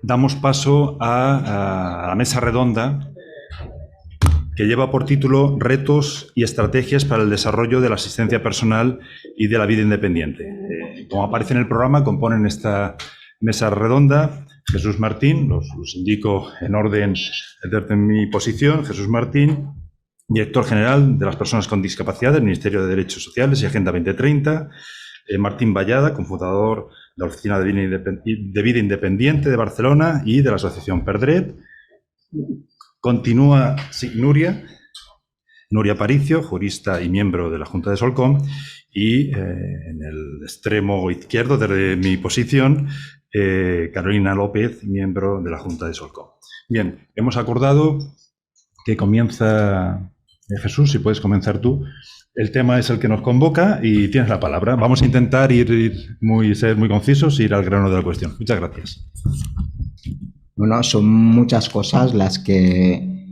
damos paso a la mesa redonda que lleva por título Retos y estrategias para el desarrollo de la asistencia personal y de la vida independiente. Como aparece en el programa, componen esta mesa redonda Jesús Martín, los indico en orden de mi posición, Jesús Martín, director general de las personas con discapacidad del Ministerio de Derechos Sociales y Agenda 2030, Martín Vallada, cofundador de la Oficina de Vida Independiente de Barcelona y de la Asociación Perdret. Continúa Nuria Paricio, jurista y miembro de la Junta de Solcom, y en el extremo izquierdo de mi posición, Carolina López, miembro de la Junta de Solcom. Bien, hemos acordado que comienza Jesús, si puedes comenzar tú. El tema es el que nos convoca y tienes la palabra. Vamos a intentar ser muy concisos y ir al grano de la cuestión. Muchas gracias. Bueno, son muchas cosas las que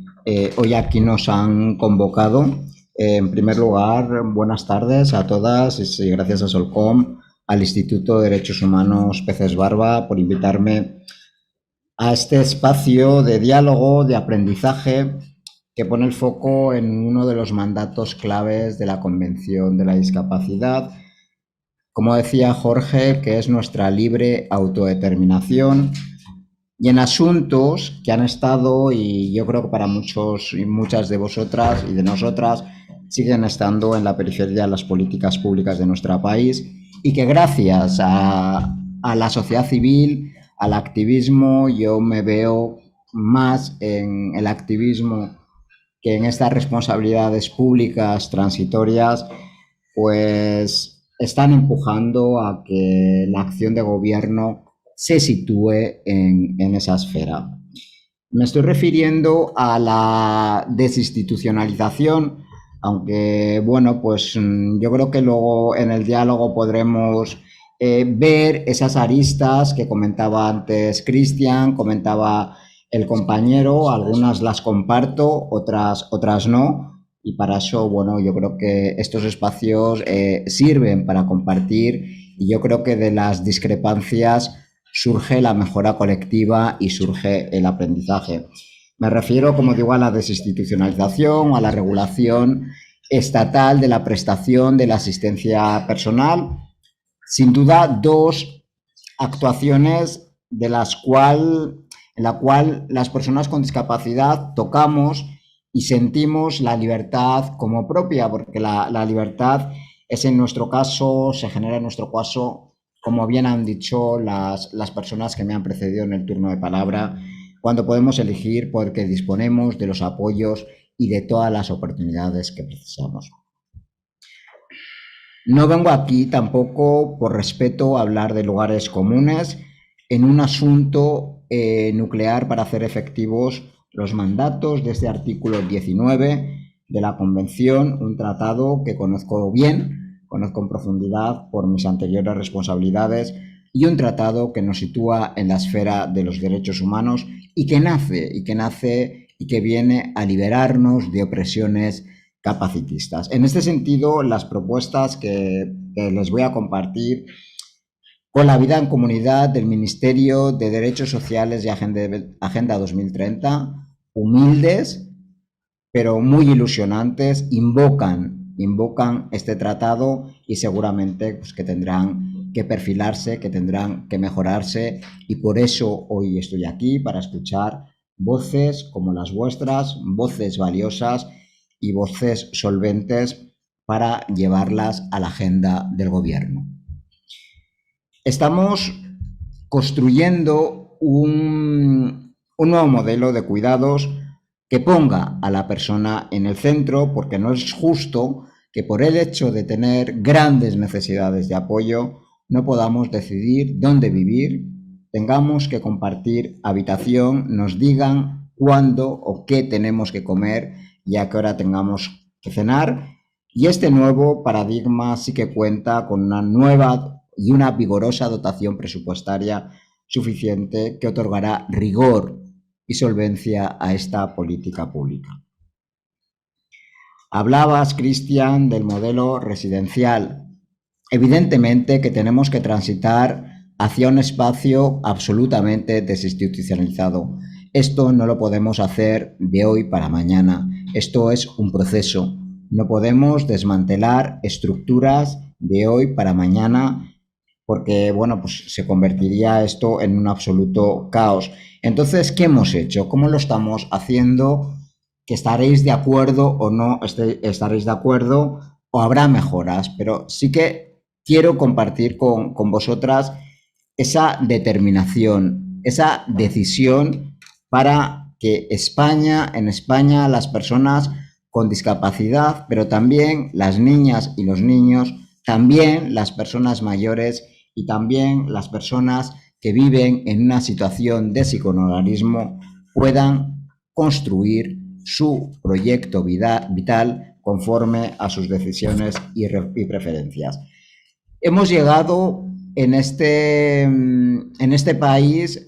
hoy aquí nos han convocado. En primer lugar, buenas tardes a todas y gracias a Solcom, al Instituto de Derechos Humanos Peces Barba por invitarme a este espacio de diálogo, de aprendizaje, que pone el foco en uno de los mandatos claves de la Convención de la Discapacidad, como decía Jorge, que es nuestra libre autodeterminación, y en asuntos que han estado, y yo creo que para muchos y muchas de vosotras y de nosotras, siguen estando en la periferia de las políticas públicas de nuestro país, y que gracias a la sociedad civil, al activismo, yo me veo más en el activismo que en estas responsabilidades públicas transitorias, pues están empujando a que la acción de gobierno se sitúe en esa esfera. Me estoy refiriendo a la desinstitucionalización, aunque, bueno, pues yo creo que luego en el diálogo podremos ver esas aristas que comentaba antes Cristian, comentaba el compañero, algunas las comparto, otras no, y para eso, bueno, yo creo que estos espacios sirven para compartir, y yo creo que de las discrepancias surge la mejora colectiva y surge el aprendizaje. Me refiero, como digo, a la desinstitucionalización, a la regulación estatal de la prestación de la asistencia personal. Sin duda, dos actuaciones en la cual las personas con discapacidad tocamos y sentimos la libertad como propia, porque la libertad es en nuestro caso, se genera en nuestro caso, como bien han dicho las personas que me han precedido en el turno de palabra, cuando podemos elegir porque disponemos de los apoyos y de todas las oportunidades que precisamos. No vengo aquí tampoco, por respeto, a hablar de lugares comunes en un asunto nuclear para hacer efectivos los mandatos de este artículo 19 de la Convención, un tratado que conozco bien, conozco en profundidad por mis anteriores responsabilidades, y un tratado que nos sitúa en la esfera de los derechos humanos y que viene a liberarnos de opresiones capacitistas. En este sentido, las propuestas que les voy a compartir con la vida en comunidad del Ministerio de Derechos Sociales y Agenda 2030, humildes, pero muy ilusionantes, invocan este tratado y seguramente pues, que tendrán que perfilarse, que tendrán que mejorarse, y por eso hoy estoy aquí para escuchar voces como las vuestras, voces valiosas y voces solventes para llevarlas a la agenda del gobierno. Estamos construyendo un nuevo modelo de cuidados que ponga a la persona en el centro, porque no es justo que por el hecho de tener grandes necesidades de apoyo no podamos decidir dónde vivir, tengamos que compartir habitación, nos digan cuándo o qué tenemos que comer y a qué hora tengamos que cenar. Y este nuevo paradigma sí que cuenta con una nueva y una vigorosa dotación presupuestaria suficiente que otorgará rigor y solvencia a esta política pública. Hablabas, Cristian, del modelo residencial. Evidentemente que tenemos que transitar hacia un espacio absolutamente desinstitucionalizado. Esto no lo podemos hacer de hoy para mañana. Esto es un proceso. No podemos desmantelar estructuras de hoy para mañana porque, bueno, pues se convertiría esto en un absoluto caos. Entonces, ¿qué hemos hecho? ¿Cómo lo estamos haciendo? Que estaréis de acuerdo o no estaréis de acuerdo o habrá mejoras, pero sí que quiero compartir con vosotras esa determinación, esa decisión para que en España, las personas con discapacidad, pero también las niñas y los niños, también las personas mayores y también las personas que viven en una situación de psicohonorarismo puedan construir su proyecto vital conforme a sus decisiones y preferencias. Hemos llegado en este país,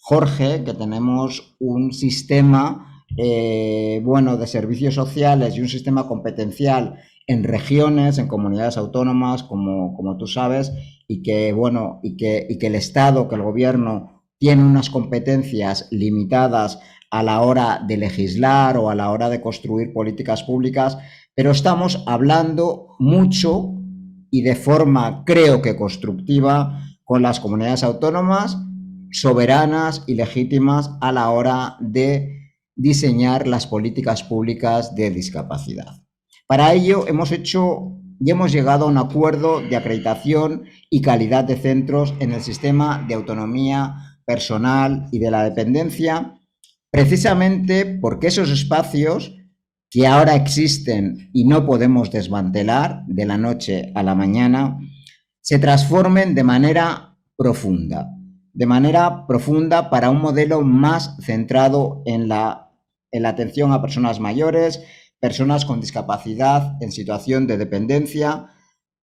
Jorge, que tenemos un sistema de servicios sociales y un sistema competencial en regiones, en comunidades autónomas, como tú sabes, y que el Estado, que el gobierno tiene unas competencias limitadas a la hora de legislar o a la hora de construir políticas públicas, pero estamos hablando mucho y de forma, creo que constructiva, con las comunidades autónomas soberanas y legítimas a la hora de diseñar las políticas públicas de discapacidad. Para ello hemos llegado a un acuerdo de acreditación y calidad de centros en el sistema de autonomía personal y de la dependencia, precisamente porque esos espacios que ahora existen y no podemos desmantelar de la noche a la mañana, se transformen de manera profunda para un modelo más centrado en la atención a personas mayores, personas con discapacidad en situación de dependencia,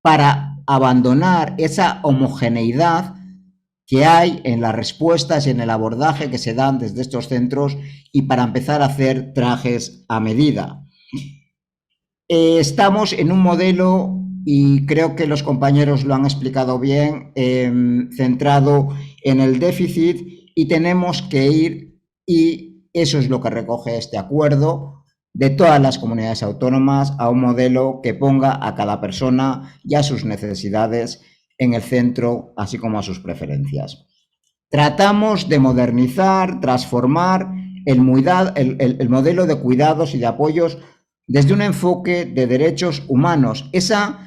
para abandonar esa homogeneidad que hay en las respuestas y en el abordaje que se dan desde estos centros y para empezar a hacer trajes a medida. Estamos en un modelo, y creo que los compañeros lo han explicado bien, centrado en el déficit, y tenemos que ir, y eso es lo que recoge este acuerdo, de todas las comunidades autónomas a un modelo que ponga a cada persona y a sus necesidades en el centro, así como a sus preferencias. Tratamos de modernizar, transformar el modelo de cuidados y de apoyos desde un enfoque de derechos humanos. Esa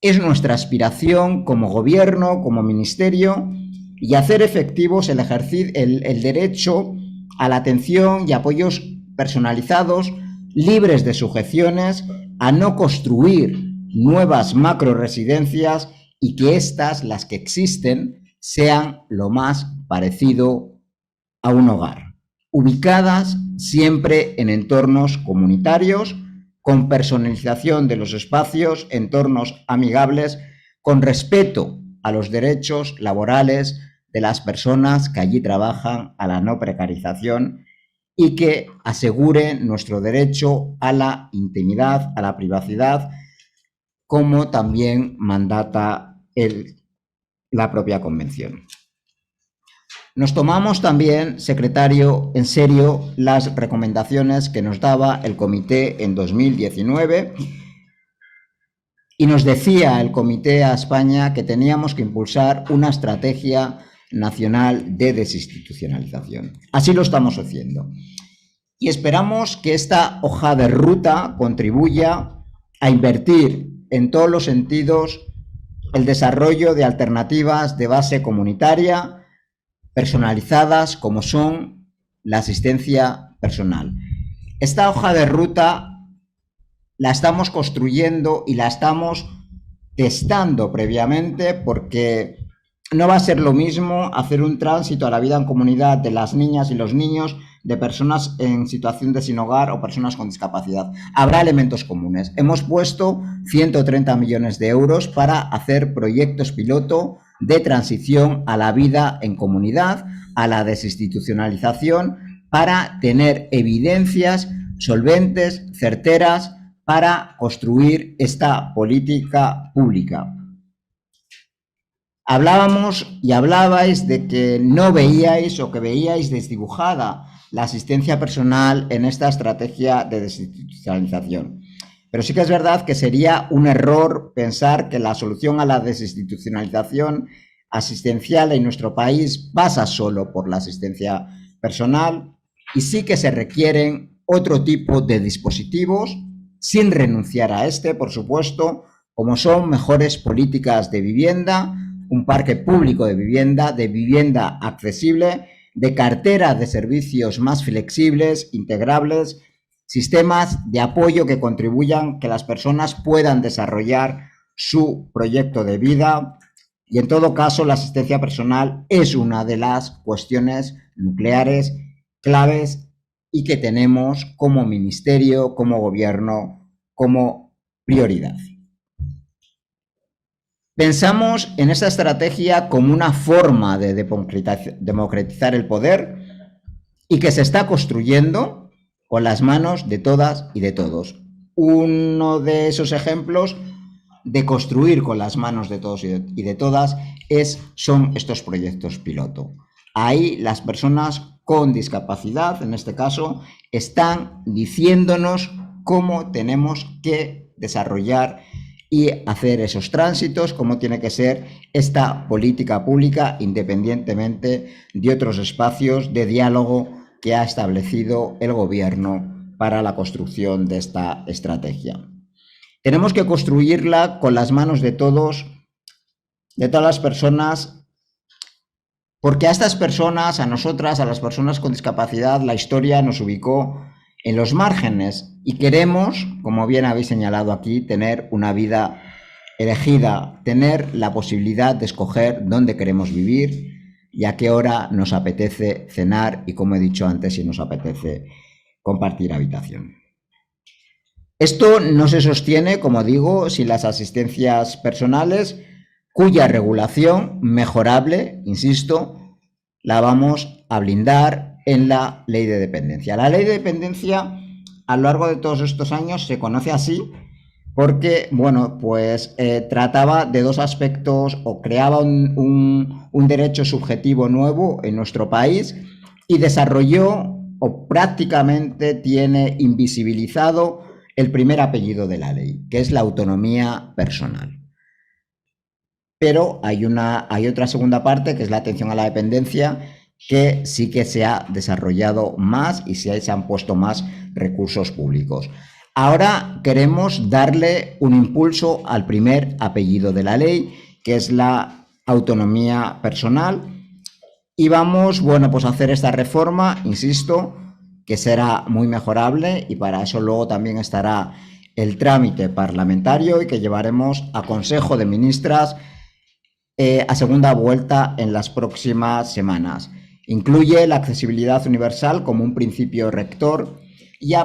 es nuestra aspiración como gobierno, como ministerio, y hacer efectivos el derecho a la atención y apoyos personalizados, libres de sujeciones, a no construir nuevas macroresidencias y que estas, las que existen, sean lo más parecido a un hogar, ubicadas siempre en entornos comunitarios, con personalización de los espacios, entornos amigables, con respeto a los derechos laborales de las personas que allí trabajan, a la no precarización, y que asegure nuestro derecho a la intimidad, a la privacidad, como también mandata la propia Convención. Nos tomamos también, secretario, en serio las recomendaciones que nos daba el comité en 2019, y nos decía el comité a España que teníamos que impulsar una estrategia nacional de desinstitucionalización. Así lo estamos haciendo. Y esperamos que esta hoja de ruta contribuya a invertir en todos los sentidos el desarrollo de alternativas de base comunitaria, personalizadas, como son la asistencia personal. Esta hoja de ruta la estamos construyendo y la estamos testando previamente, porque no va a ser lo mismo hacer un tránsito a la vida en comunidad de las niñas y los niños, de personas en situación de sin hogar o personas con discapacidad. Habrá elementos comunes. Hemos puesto 130 millones de euros para hacer proyectos piloto de transición a la vida en comunidad, a la desinstitucionalización, para tener evidencias solventes, certeras, para construir esta política pública. Hablábamos y hablabais de que no veíais o que veíais desdibujada la asistencia personal en esta estrategia de desinstitucionalización. Pero sí que es verdad que sería un error pensar que la solución a la desinstitucionalización asistencial en nuestro país pasa solo por la asistencia personal, y sí que se requieren otro tipo de dispositivos, sin renunciar a este, por supuesto, como son mejores políticas de vivienda, un parque público de vivienda accesible, de cartera de servicios más flexibles, integrables, sistemas de apoyo que contribuyan que las personas puedan desarrollar su proyecto de vida. Y en todo caso, la asistencia personal es una de las cuestiones nucleares, claves, y que tenemos como ministerio, como gobierno, como prioridad. Pensamos en esta estrategia como una forma de democratizar el poder y que se está construyendo con las manos de todas y de todos. Uno de esos ejemplos de construir con las manos de todos y de todas son estos proyectos piloto. Ahí las personas con discapacidad, en este caso, están diciéndonos cómo tenemos que desarrollar y hacer esos tránsitos, cómo tiene que ser esta política pública, independientemente de otros espacios de diálogo que ha establecido el gobierno para la construcción de esta estrategia. Tenemos que construirla con las manos de todas las personas, porque a estas personas, a nosotras, a las personas con discapacidad, la historia nos ubicó en los márgenes y queremos, como bien habéis señalado aquí, tener una vida elegida, tener la posibilidad de escoger dónde queremos vivir y a qué hora nos apetece cenar y, como he dicho antes, si nos apetece compartir habitación. Esto no se sostiene, como digo, sin las asistencias personales, cuya regulación mejorable, insisto, la vamos a blindar en la Ley de Dependencia. La Ley de Dependencia, a lo largo de todos estos años, se conoce así porque, bueno, pues trataba de dos aspectos, o creaba un derecho subjetivo nuevo en nuestro país y desarrolló, o prácticamente tiene invisibilizado, el primer apellido de la ley, que es la autonomía personal. Pero hay otra segunda parte, que es la atención a la dependencia, que sí que se ha desarrollado más y se han puesto más recursos públicos. Ahora queremos darle un impulso al primer apellido de la ley, que es la autonomía personal, y vamos, bueno, pues a hacer esta reforma, insisto, que será muy mejorable, y para eso luego también estará el trámite parlamentario y que llevaremos a Consejo de Ministras a segunda vuelta en las próximas semanas. Incluye la accesibilidad universal como un principio rector y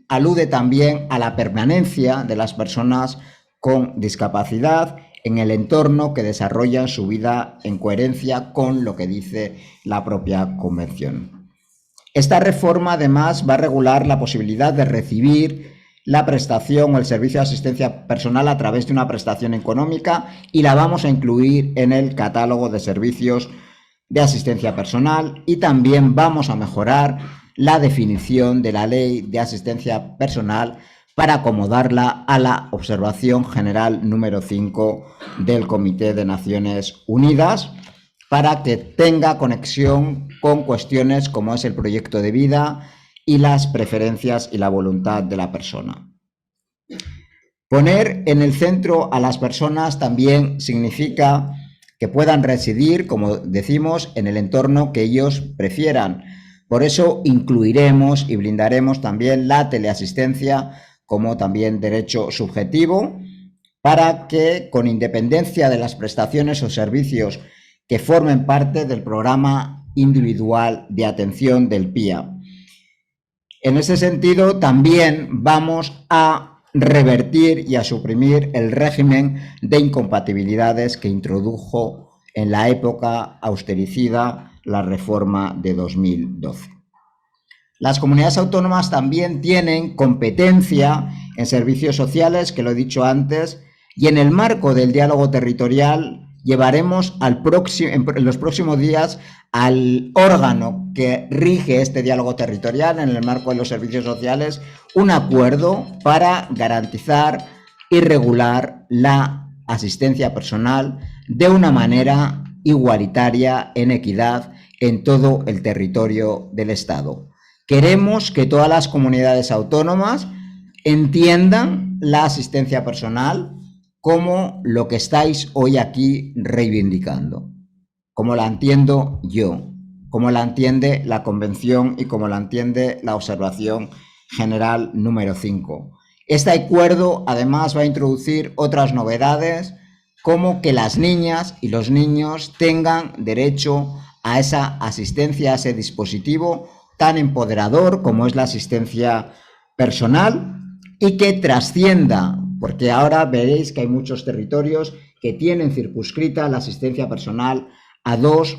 alude también a la permanencia de las personas con discapacidad en el entorno que desarrollan su vida en coherencia con lo que dice la propia Convención. Esta reforma, además, va a regular la posibilidad de recibir la prestación o el servicio de asistencia personal a través de una prestación económica, y la vamos a incluir en el catálogo de servicios de asistencia personal, y también vamos a mejorar la definición de la Ley de Asistencia Personal para acomodarla a la Observación General número 5 del Comité de Naciones Unidas, para que tenga conexión con cuestiones como es el proyecto de vida y las preferencias y la voluntad de la persona. Poner en el centro a las personas también significa que puedan residir, como decimos, en el entorno que ellos prefieran. Por eso incluiremos y blindaremos también la teleasistencia como también derecho subjetivo, para que, con independencia de las prestaciones o servicios que formen parte del programa individual de atención del PIA. En ese sentido, también vamos a revertir y a suprimir el régimen de incompatibilidades que introdujo en la época austericida la reforma de 2012. Las comunidades autónomas también tienen competencia en servicios sociales, que lo he dicho antes, y en el marco del diálogo territorial llevaremos en los próximos días al órgano que rige este diálogo territorial en el marco de los servicios sociales un acuerdo para garantizar y regular la asistencia personal de una manera igualitaria, en equidad, en todo el territorio del Estado. Queremos que todas las comunidades autónomas entiendan la asistencia personal como lo que estáis hoy aquí reivindicando, como la entiendo yo, como la entiende la Convención y como la entiende la Observación General número 5. Este acuerdo además va a introducir otras novedades, como que las niñas y los niños tengan derecho a esa asistencia, a ese dispositivo tan empoderador como es la asistencia personal, y que trascienda, porque ahora veréis que hay muchos territorios que tienen circunscrita la asistencia personal a dos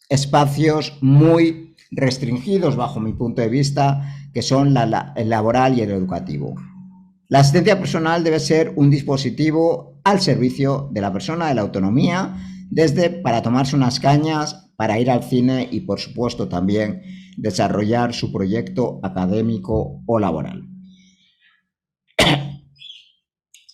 espacios muy restringidos bajo mi punto de vista, que son el laboral y el educativo. La asistencia personal debe ser un dispositivo al servicio de la persona, de la autonomía, desde para tomarse unas cañas, para ir al cine y, por supuesto, también desarrollar su proyecto académico o laboral.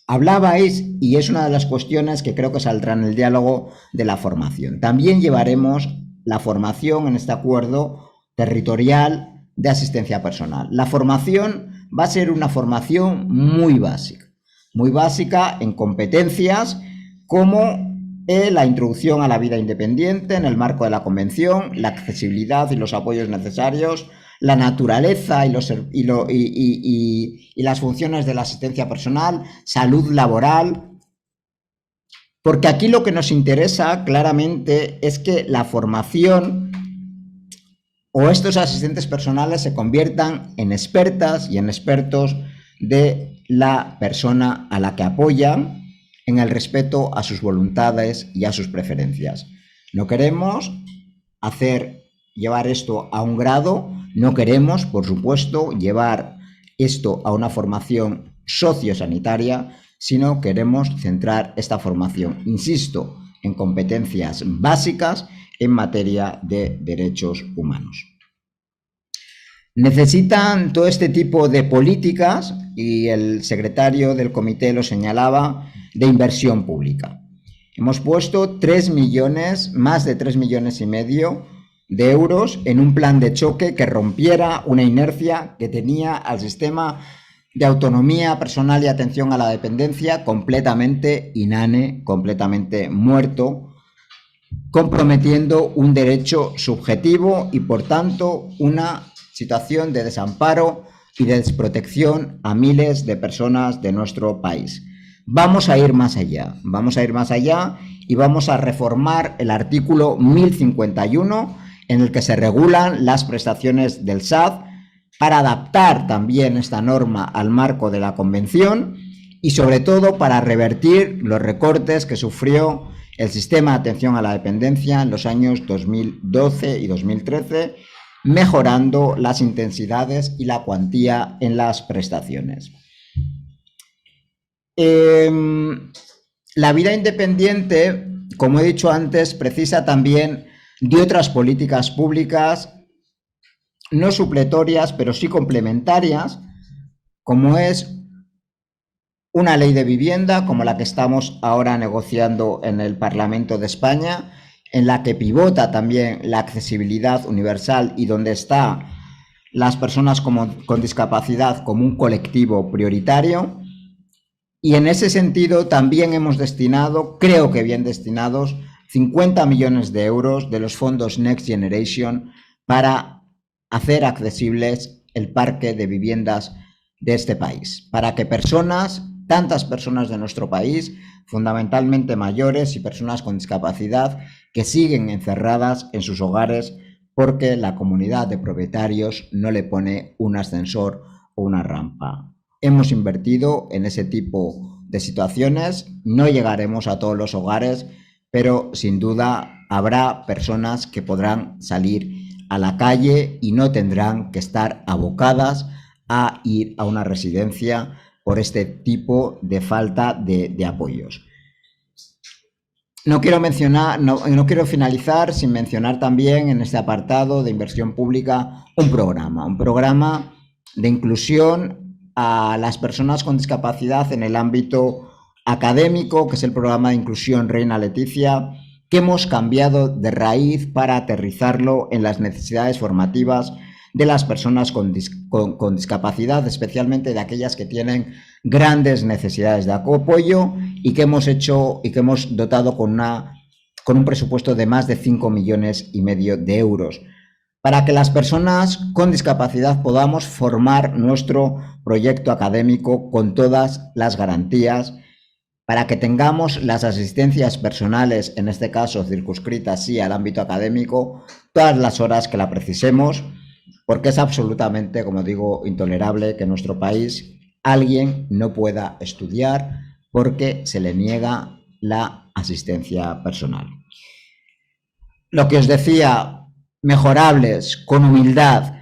Hablabais, y es una de las cuestiones que creo que saldrá en el diálogo, de la formación. También llevaremos la formación en este acuerdo territorial de asistencia personal. La formación va a ser una formación muy básica en competencias como la introducción a la vida independiente en el marco de la Convención, la accesibilidad y los apoyos necesarios, la naturaleza y las funciones de la asistencia personal, salud laboral, porque aquí lo que nos interesa claramente es que la formación o estos asistentes personales se conviertan en expertas y en expertos de la persona a la que apoyan en el respeto a sus voluntades y a sus preferencias. No queremos llevar esto a un grado, no queremos, por supuesto, llevar esto a una formación sociosanitaria, sino queremos centrar esta formación, insisto, en competencias básicas en materia de derechos humanos. Necesitan todo este tipo de políticas, y el secretario del comité lo señalaba, de inversión pública. Hemos puesto más de 3,5 millones de euros en un plan de choque que rompiera una inercia que tenía al sistema de autonomía personal y atención a la dependencia completamente inane, completamente muerto, comprometiendo un derecho subjetivo y, por tanto, una situación de desamparo y de desprotección a miles de personas de nuestro país. Vamos a ir más allá y vamos a reformar el artículo 1051, en el que se regulan las prestaciones del SAD, para adaptar también esta norma al marco de la Convención y, sobre todo, para revertir los recortes que sufrió el sistema de atención a la dependencia en los años 2012 y 2013, mejorando las intensidades y la cuantía en las prestaciones. La vida independiente, como he dicho antes, precisa también de otras políticas públicas, no supletorias, pero sí complementarias, como es una ley de vivienda, como la que estamos ahora negociando en el Parlamento de España, en la que pivota también la accesibilidad universal y donde están las personas con discapacidad como un colectivo prioritario. Y en ese sentido también hemos destinado, creo que bien destinados, 50 millones de euros de los fondos Next Generation para hacer accesibles el parque de viviendas de este país, para que tantas personas de nuestro país, fundamentalmente mayores y personas con discapacidad, que siguen encerradas en sus hogares porque la comunidad de propietarios no le pone un ascensor o una rampa. Hemos invertido en ese tipo de situaciones, no llegaremos a todos los hogares, pero sin duda habrá personas que podrán salir a la calle y no tendrán que estar abocadas a ir a una residencia por este tipo de falta de apoyos. No quiero finalizar sin mencionar también en este apartado de inversión pública un programa de inclusión a las personas con discapacidad en el ámbito académico, que es el programa de inclusión Reina Leticia, que hemos cambiado de raíz para aterrizarlo en las necesidades formativas de las personas con discapacidad, especialmente de aquellas que tienen grandes necesidades de apoyo, y que hemos dotado con un presupuesto de más de 5,5 millones de euros, para que las personas con discapacidad podamos formar nuestro proyecto académico con todas las garantías, para que tengamos las asistencias personales, en este caso circunscritas sí al ámbito académico, todas las horas que la precisemos, porque es absolutamente, como digo, intolerable que en nuestro país alguien no pueda estudiar porque se le niega la asistencia personal. Lo que os decía, mejorables, con humildad,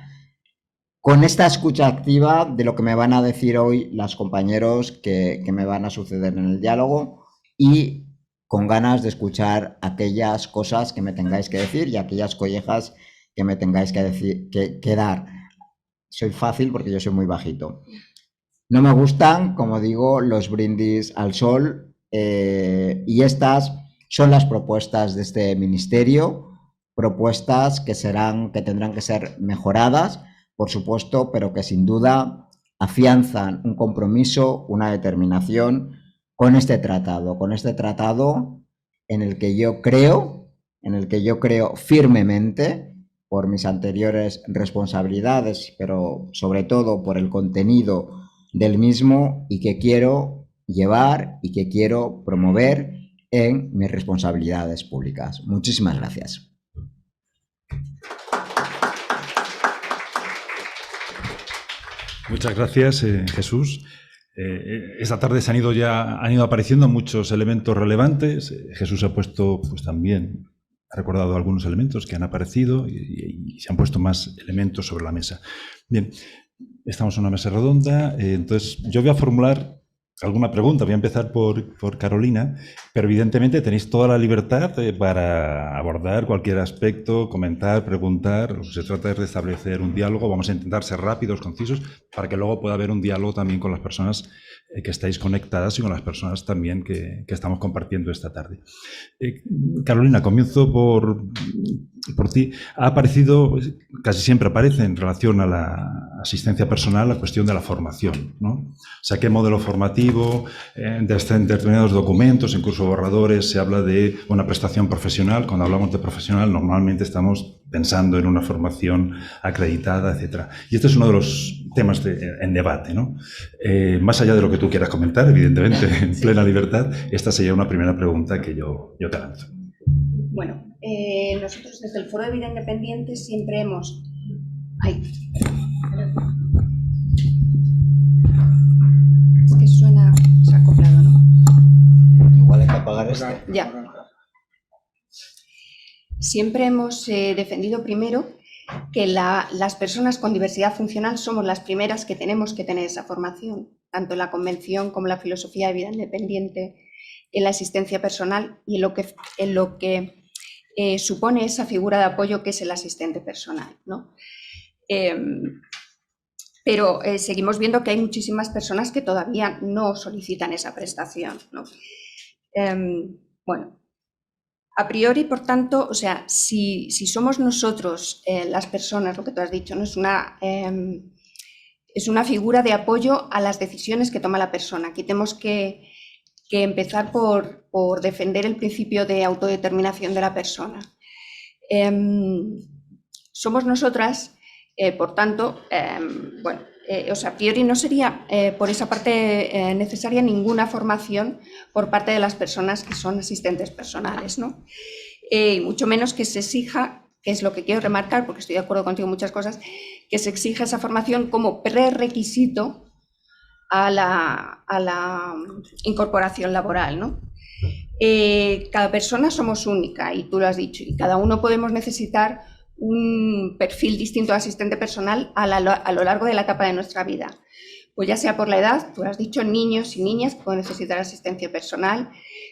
con esta escucha activa de lo que me van a decir hoy los compañeros que me van a suceder en el diálogo, y con ganas de escuchar aquellas cosas que me tengáis que decir y aquellas collejas que me tengáis que dar. Soy fácil porque yo soy muy bajito. No me gustan, como digo, los brindis al sol, y estas son las propuestas de este ministerio, propuestas que tendrán que ser mejoradas, por supuesto, pero que sin duda afianzan un compromiso, una determinación con este tratado en el que yo creo firmemente, por mis anteriores responsabilidades, pero sobre todo por el contenido del mismo, y que quiero llevar y que quiero promover en mis responsabilidades públicas. Muchísimas gracias. Muchas gracias, Jesús. Esta tarde han ido apareciendo muchos elementos relevantes. Jesús ha puesto, pues también, ha recordado algunos elementos que han aparecido, y se han puesto más elementos sobre la mesa. Bien, estamos en una mesa redonda, entonces yo voy a formular alguna pregunta. Voy a empezar por Carolina, pero evidentemente tenéis toda la libertad para abordar cualquier aspecto, comentar, preguntar. Se trata de establecer un diálogo. Vamos a intentar ser rápidos, concisos, para que luego pueda haber un diálogo también con las personas que estáis conectadas y con las personas también que estamos compartiendo esta tarde. Carolina, comienzo por ti. Ha aparecido, casi siempre aparece en relación a la asistencia personal, la cuestión de la formación, ¿no? O sea, qué modelo formativo, en determinados documentos, incluso borradores, se habla de una prestación profesional. Cuando hablamos de profesional, normalmente estamos pensando en una formación acreditada, etcétera. Y este es uno de los temas en debate, ¿no? Más allá de lo que tú quieras comentar, evidentemente, en plena libertad, esta sería una primera pregunta que yo te lanzo. Bueno, nosotros desde el Foro de Vida Independiente siempre hemos... Es que suena... se ha acoplado, ¿no? Igual hay que apagar esto. Ya. Siempre hemos defendido primero que las personas con diversidad funcional somos las primeras que tenemos que tener esa formación, tanto en la Convención como en la filosofía de vida independiente, en la asistencia personal y en lo que supone esa figura de apoyo que es el asistente personal, ¿no? Pero seguimos viendo que hay muchísimas personas que todavía no solicitan esa prestación, ¿no? Bueno, a priori, por tanto, o sea, si somos nosotros las personas, lo que tú has dicho, ¿no? Es una figura de apoyo a las decisiones que toma la persona. Aquí tenemos que empezar por defender el principio de autodeterminación de la persona. Somos nosotras, por tanto, bueno, o sea, a priori no sería por esa parte necesaria ninguna formación por parte de las personas que son asistentes personales, ¿no? Mucho menos que se exija, que es lo que quiero remarcar, porque estoy de acuerdo contigo en muchas cosas, que se exija esa formación como prerequisito a la incorporación laboral, ¿no? Cada persona somos única, y tú lo has dicho, y cada uno podemos necesitar un perfil distinto de asistente personal a lo largo de la etapa de nuestra vida. Pues ya sea por la edad, tú has dicho, niños y niñas pueden necesitar asistencia personal,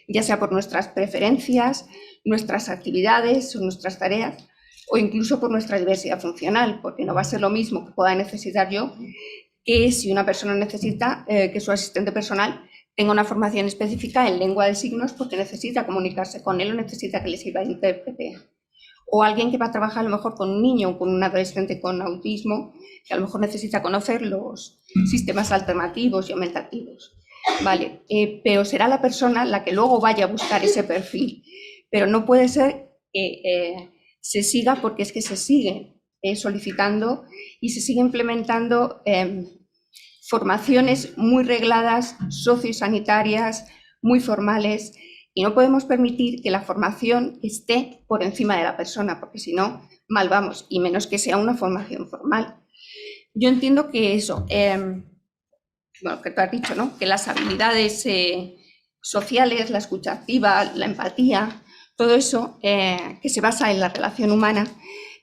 ya sea por nuestras preferencias, nuestras actividades o nuestras tareas, o incluso por nuestra diversidad funcional, porque no va a ser lo mismo que pueda necesitar yo que si una persona necesita que su asistente personal tenga una formación específica en lengua de signos porque necesita comunicarse con él o necesita que le sirva de intérprete. O alguien que va a trabajar a lo mejor con un niño o con un adolescente con autismo, que a lo mejor necesita conocer los sistemas alternativos y aumentativos. Vale, pero será la persona la que luego vaya a buscar ese perfil. Pero no puede ser que se siga, porque es que se sigue solicitando y se sigue implementando formaciones muy regladas, sociosanitarias, muy formales, y no podemos permitir que la formación esté por encima de la persona, porque si no, mal vamos, y menos que sea una formación formal. Yo entiendo que eso, bueno, que tú has dicho, ¿no? Que las habilidades sociales, la escucha activa, la empatía, todo eso que se basa en la relación humana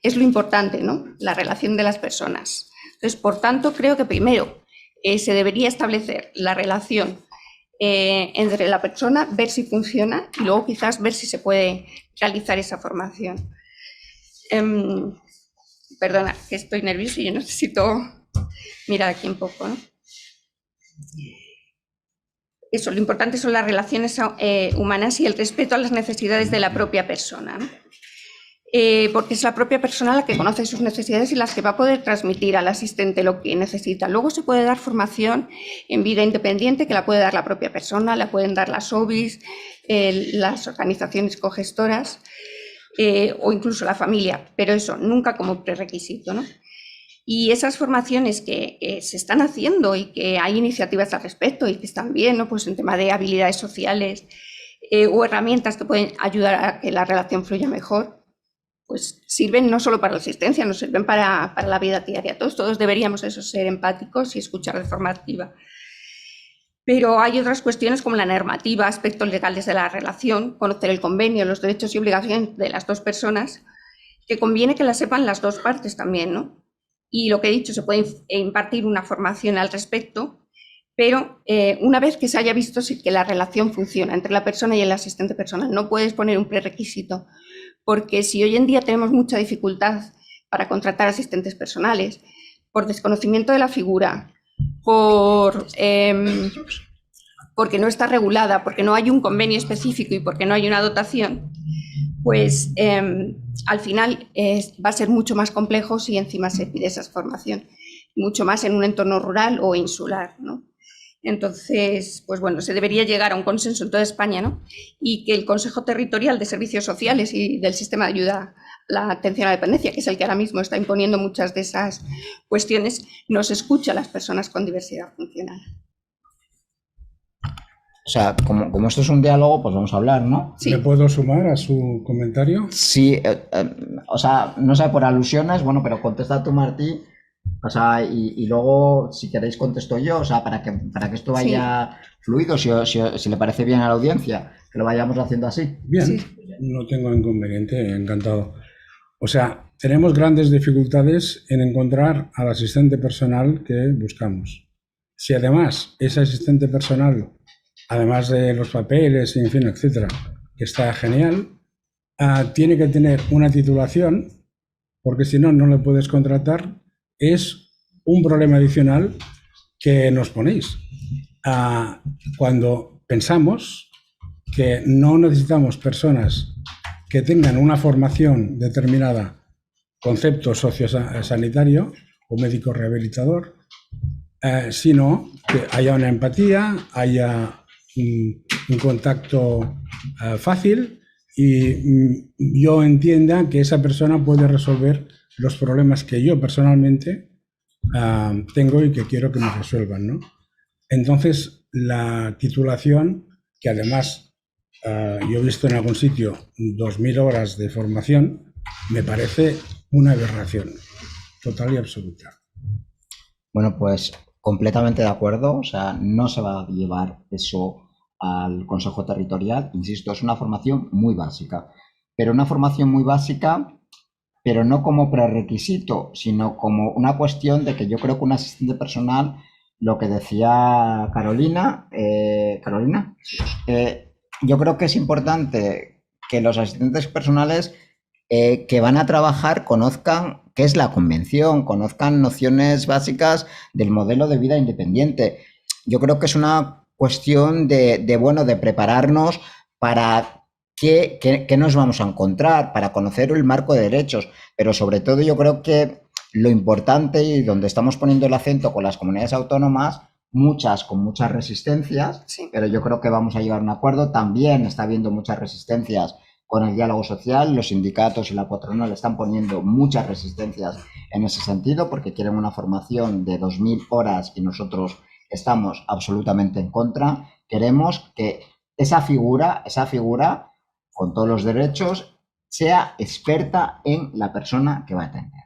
es lo importante, ¿no? La relación de las personas. Entonces, por tanto, creo que primero se debería establecer la relación entre la persona, ver si funciona y luego quizás ver si se puede realizar esa formación. Perdona, que estoy nerviosa y yo necesito mirar aquí un poco, ¿no? Eso, lo importante son las relaciones humanas y el respeto a las necesidades de la propia persona, ¿no? Porque es la propia persona la que conoce sus necesidades y las que va a poder transmitir al asistente lo que necesita. Luego se puede dar formación en vida independiente, que la puede dar la propia persona, la pueden dar las OBIs, las organizaciones cogestoras o incluso la familia, pero eso nunca como prerequisito, ¿no? Y esas formaciones que se están haciendo y que hay iniciativas al respecto y que están bien, ¿no? Pues en tema de habilidades sociales o herramientas que pueden ayudar a que la relación fluya mejor, pues sirven no solo para la asistencia, nos sirven para la vida diaria. Todos deberíamos eso, ser empáticos y escuchar de forma activa. Pero hay otras cuestiones como la normativa, aspectos legales de la relación, conocer el convenio, los derechos y obligaciones de las dos personas, que conviene que las sepan las dos partes también, ¿no? Y lo que he dicho, se puede impartir una formación al respecto, pero una vez que se haya visto que la relación funciona entre la persona y el asistente personal, no puedes poner un prerequisito, porque si hoy en día tenemos mucha dificultad para contratar asistentes personales, por desconocimiento de la figura, porque no está regulada, porque no hay un convenio específico y porque no hay una dotación, pues al final va a ser mucho más complejo si encima se pide esa formación, mucho más en un entorno rural o insular, ¿no? Entonces, pues bueno, se debería llegar a un consenso en toda España, ¿no? Y que el Consejo Territorial de Servicios Sociales y del Sistema de Ayuda a la Atención a la Dependencia, que es el que ahora mismo está imponiendo muchas de esas cuestiones, nos escucha a las personas con diversidad funcional. O sea, como esto es un diálogo, pues vamos a hablar, ¿no? Sí. ¿Me puedo sumar a su comentario? Sí, o sea, no sé, por alusiones, bueno, pero contesta tú, Martí, o sea, y luego, si queréis, contesto yo, o sea, para que esto vaya fluido, si le parece bien a la audiencia, que lo vayamos haciendo así. Bien, Sí. no tengo inconveniente, encantado. O sea, tenemos grandes dificultades en encontrar al asistente personal que buscamos. Si además ese asistente personal, además de los papeles, en fin, etcétera, que está genial, tiene que tener una titulación, porque si no, no le puedes contratar, es un problema adicional que nos ponéis. Cuando pensamos que no necesitamos personas que tengan una formación determinada, concepto sociosanitario o médico rehabilitador, sino que haya una empatía, haya un contacto fácil y yo entienda que esa persona puede resolver los problemas que yo personalmente tengo y que quiero que me resuelvan, ¿no? Entonces, la titulación, que además yo he visto en algún sitio 2.000 horas de formación, me parece una aberración total y absoluta. Bueno, pues completamente de acuerdo, o sea, no se va a llevar eso al Consejo Territorial, insisto, es una formación muy básica, pero una formación muy básica, pero no como prerequisito, sino como una cuestión de que yo creo que un asistente personal, lo que decía Carolina, yo creo que es importante que los asistentes personales que van a trabajar conozcan qué es la convención, conozcan nociones básicas del modelo de vida independiente. Yo creo que es una cuestión de prepararnos para qué nos vamos a encontrar, para conocer el marco de derechos, pero sobre todo yo creo que lo importante y donde estamos poniendo el acento con las comunidades autónomas, muchas con muchas resistencias, Sí. pero yo creo que vamos a llegar a un acuerdo. También está habiendo muchas resistencias con el diálogo social, los sindicatos y la patronal están poniendo muchas resistencias en ese sentido porque quieren una formación de 2.000 horas y nosotros estamos absolutamente en contra. Queremos que esa figura, con todos los derechos, sea experta en la persona que va a atender.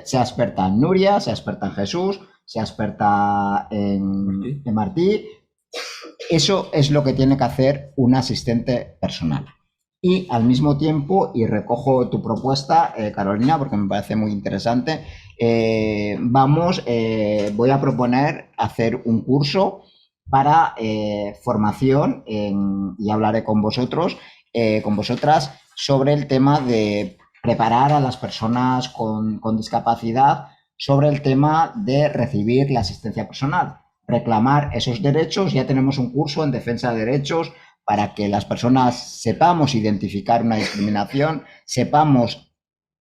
Sea experta en Nuria, sea experta en Jesús, sea experta en Martí. Eso es lo que tiene que hacer un asistente personal. Y al mismo tiempo, y recojo tu propuesta, Carolina, porque me parece muy interesante, voy a proponer hacer un curso para formación, y hablaré con vosotros, con vosotras, sobre el tema de preparar a las personas con discapacidad sobre el tema de recibir la asistencia personal, reclamar esos derechos. Ya tenemos un curso en defensa de derechos para que las personas sepamos identificar una discriminación, sepamos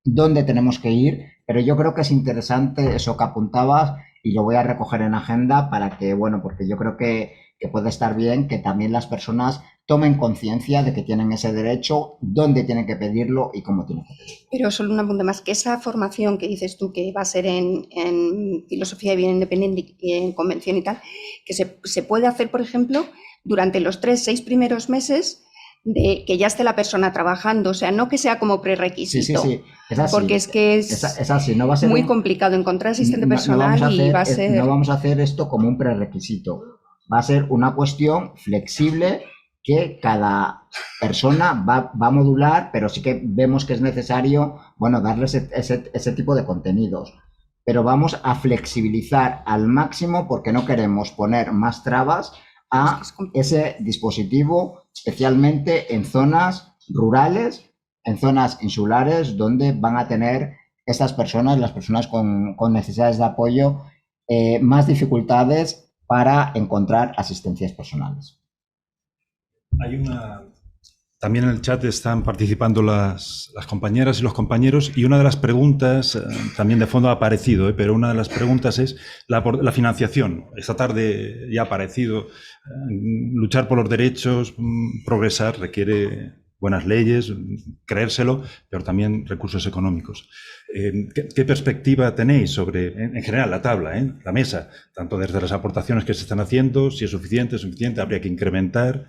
dónde tenemos que ir, pero yo creo que es interesante eso que apuntabas y lo voy a recoger en agenda para que, bueno, porque yo creo que puede estar bien que también las personas tomen conciencia de que tienen ese derecho, dónde tienen que pedirlo y cómo tienen que pedirlo. Pero solo un apunte más, que esa formación que dices tú que va a ser en filosofía de vida independiente y en convención y tal, que se puede hacer, por ejemplo, durante los 3-6 primeros meses de que ya esté la persona trabajando, o sea, no que sea como prerequisito. Sí, es así. Porque es que es así. No va a ser muy complicado encontrar asistente personal no va a ser... No vamos a hacer esto como un prerequisito. Va a ser una cuestión flexible que cada persona va a modular, pero sí que vemos que es necesario, bueno, darles ese tipo de contenidos. Pero vamos a flexibilizar al máximo porque no queremos poner más trabas a ese dispositivo, especialmente en zonas rurales, en zonas insulares, donde van a tener estas personas, las personas con necesidades de apoyo, más dificultades para encontrar asistencias personales. También en el chat están participando las compañeras y los compañeros, y una de las preguntas, también de fondo ha aparecido, pero una de las preguntas es la financiación. Esta tarde ya ha aparecido. Luchar por los derechos, progresar, requiere buenas leyes, creérselo, pero también recursos económicos. ¿Qué perspectiva tenéis sobre, en general, la tabla, la mesa, tanto desde las aportaciones que se están haciendo, si es suficiente, habría que incrementar?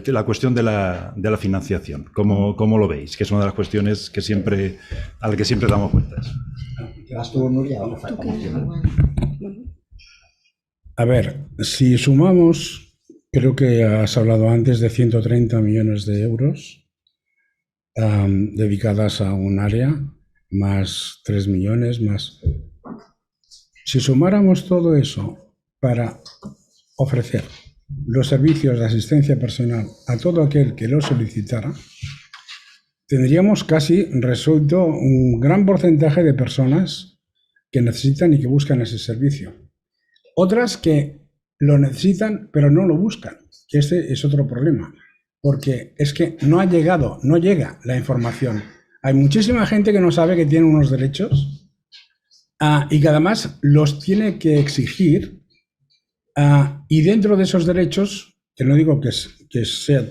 La cuestión de la financiación, ¿cómo lo veis? Que es una de las cuestiones a la que siempre damos vueltas. A ver, si sumamos, creo que has hablado antes de 130 millones de euros dedicadas a un área, más 3 millones, más... Si sumáramos todo eso para ofrecer los servicios de asistencia personal a todo aquel que lo solicitara, tendríamos casi resuelto un gran porcentaje de personas que necesitan y que buscan ese servicio. Otras que lo necesitan pero no lo buscan, que este es otro problema, porque es que no llega la información. Hay muchísima gente que no sabe que tiene unos derechos y que además los tiene que exigir. Y dentro de esos derechos, que no digo que sea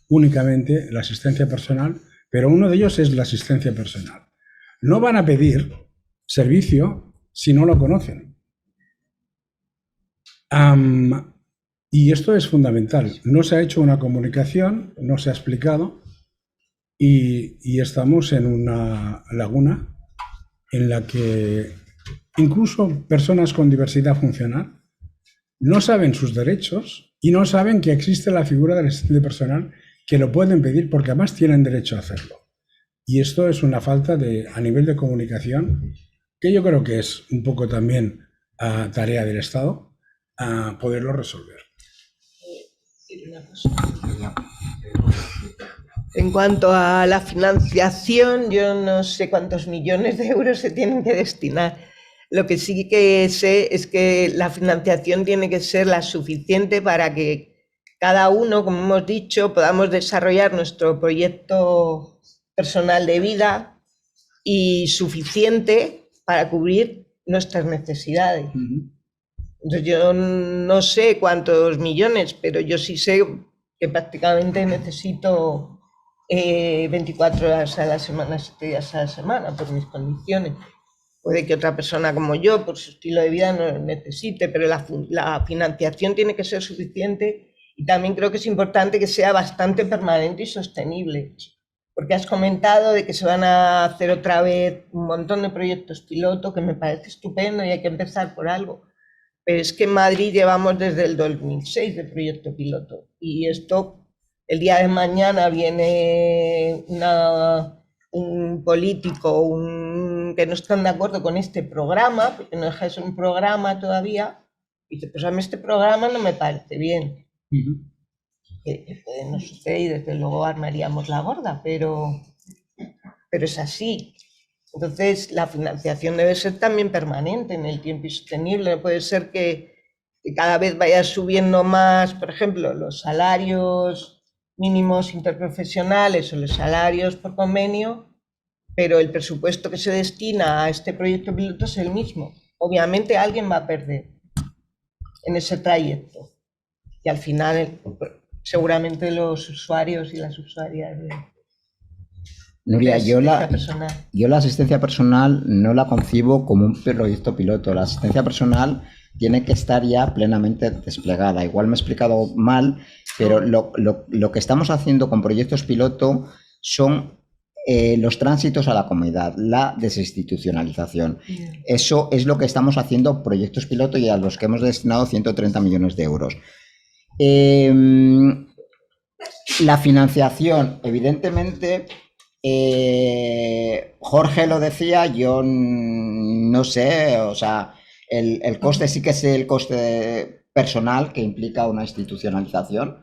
únicamente la asistencia personal, pero uno de ellos es la asistencia personal. No van a pedir servicio si no lo conocen. Y esto es fundamental. No se ha hecho una comunicación, no se ha explicado y estamos en una laguna en la que incluso personas con diversidad funcional no saben sus derechos y no saben que existe la figura del asistente personal que lo pueden pedir porque además tienen derecho a hacerlo. Y esto es una falta a nivel de comunicación que yo creo que es un poco también tarea del Estado poderlo resolver. En cuanto a la financiación, yo no sé cuántos millones de euros se tienen que destinar. Lo que sí que sé es que la financiación tiene que ser la suficiente para que cada uno, como hemos dicho, podamos desarrollar nuestro proyecto personal de vida y suficiente para cubrir nuestras necesidades. Entonces, yo no sé cuántos millones, pero yo sí sé que prácticamente necesito 24 horas a la semana, 7 días a la semana, por mis condiciones. Puede que otra persona como yo, por su estilo de vida, no lo necesite, pero la financiación tiene que ser suficiente y también creo que es importante que sea bastante permanente y sostenible. Porque has comentado de que se van a hacer otra vez un montón de proyectos piloto, que me parece estupendo y hay que empezar por algo. Pero es que en Madrid llevamos desde el 2006 de proyecto piloto y esto, el día de mañana viene un político que no están de acuerdo con este programa, porque no deja de ser un programa todavía, y dice, pues a mí este programa no me parece bien. Que no sucede y desde luego armaríamos la gorda, pero es así. Entonces, la financiación debe ser también permanente en el tiempo y sostenible. No puede ser que cada vez vaya subiendo más, por ejemplo, los salarios mínimos interprofesionales o los salarios por convenio, pero el presupuesto que se destina a este proyecto piloto es el mismo. Obviamente alguien va a perder en ese trayecto y al final seguramente los usuarios y las usuarias de Nuria, yo la personal. asistencia personal no la concibo como un proyecto piloto. La asistencia personal tiene que estar ya plenamente desplegada. Igual me he explicado mal, pero lo que estamos haciendo con proyectos piloto son los tránsitos a la comunidad, la desinstitucionalización. Eso es lo que estamos haciendo, proyectos piloto, y a los que hemos destinado 130 millones de euros. La financiación, evidentemente, Jorge lo decía, yo no sé, o sea, el coste sí que es el coste personal que implica una institucionalización.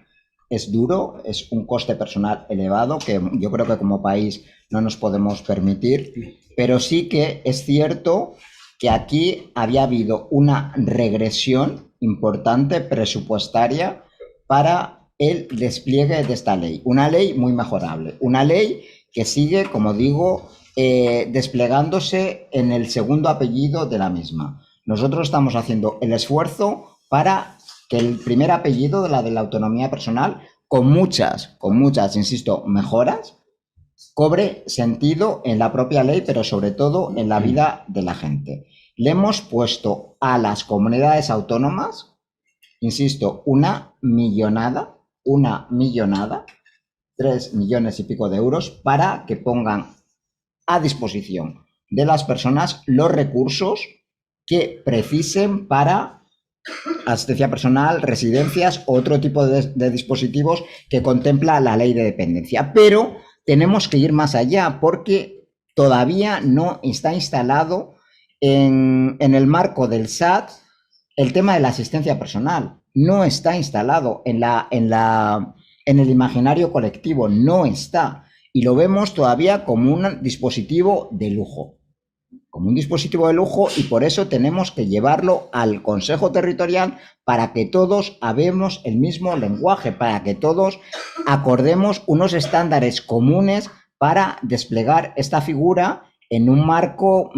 Es duro, es un coste personal elevado que yo creo que como país no nos podemos permitir, pero sí que es cierto que aquí había habido una regresión importante presupuestaria para el despliegue de esta ley. Una ley muy mejorable, una ley que sigue, como digo, desplegándose en el segundo apellido de la misma. Nosotros estamos haciendo el esfuerzo para que el primer apellido de la autonomía personal, con muchas, insisto, mejoras, cobre sentido en la propia ley, pero sobre todo en la vida de la gente. Le hemos puesto a las comunidades autónomas, insisto, una millonada, 3 millones y pico de euros, para que pongan a disposición de las personas los recursos que precisen para asistencia personal, residencias, otro tipo de dispositivos que contempla la ley de dependencia. Pero tenemos que ir más allá porque todavía no está instalado en el marco del SAT el tema de la asistencia personal. No está instalado en el imaginario colectivo, no está. Y lo vemos todavía como un dispositivo de lujo. Y por eso tenemos que llevarlo al Consejo Territorial para que todos hablemos el mismo lenguaje, para que todos acordemos unos estándares comunes para desplegar esta figura en un marco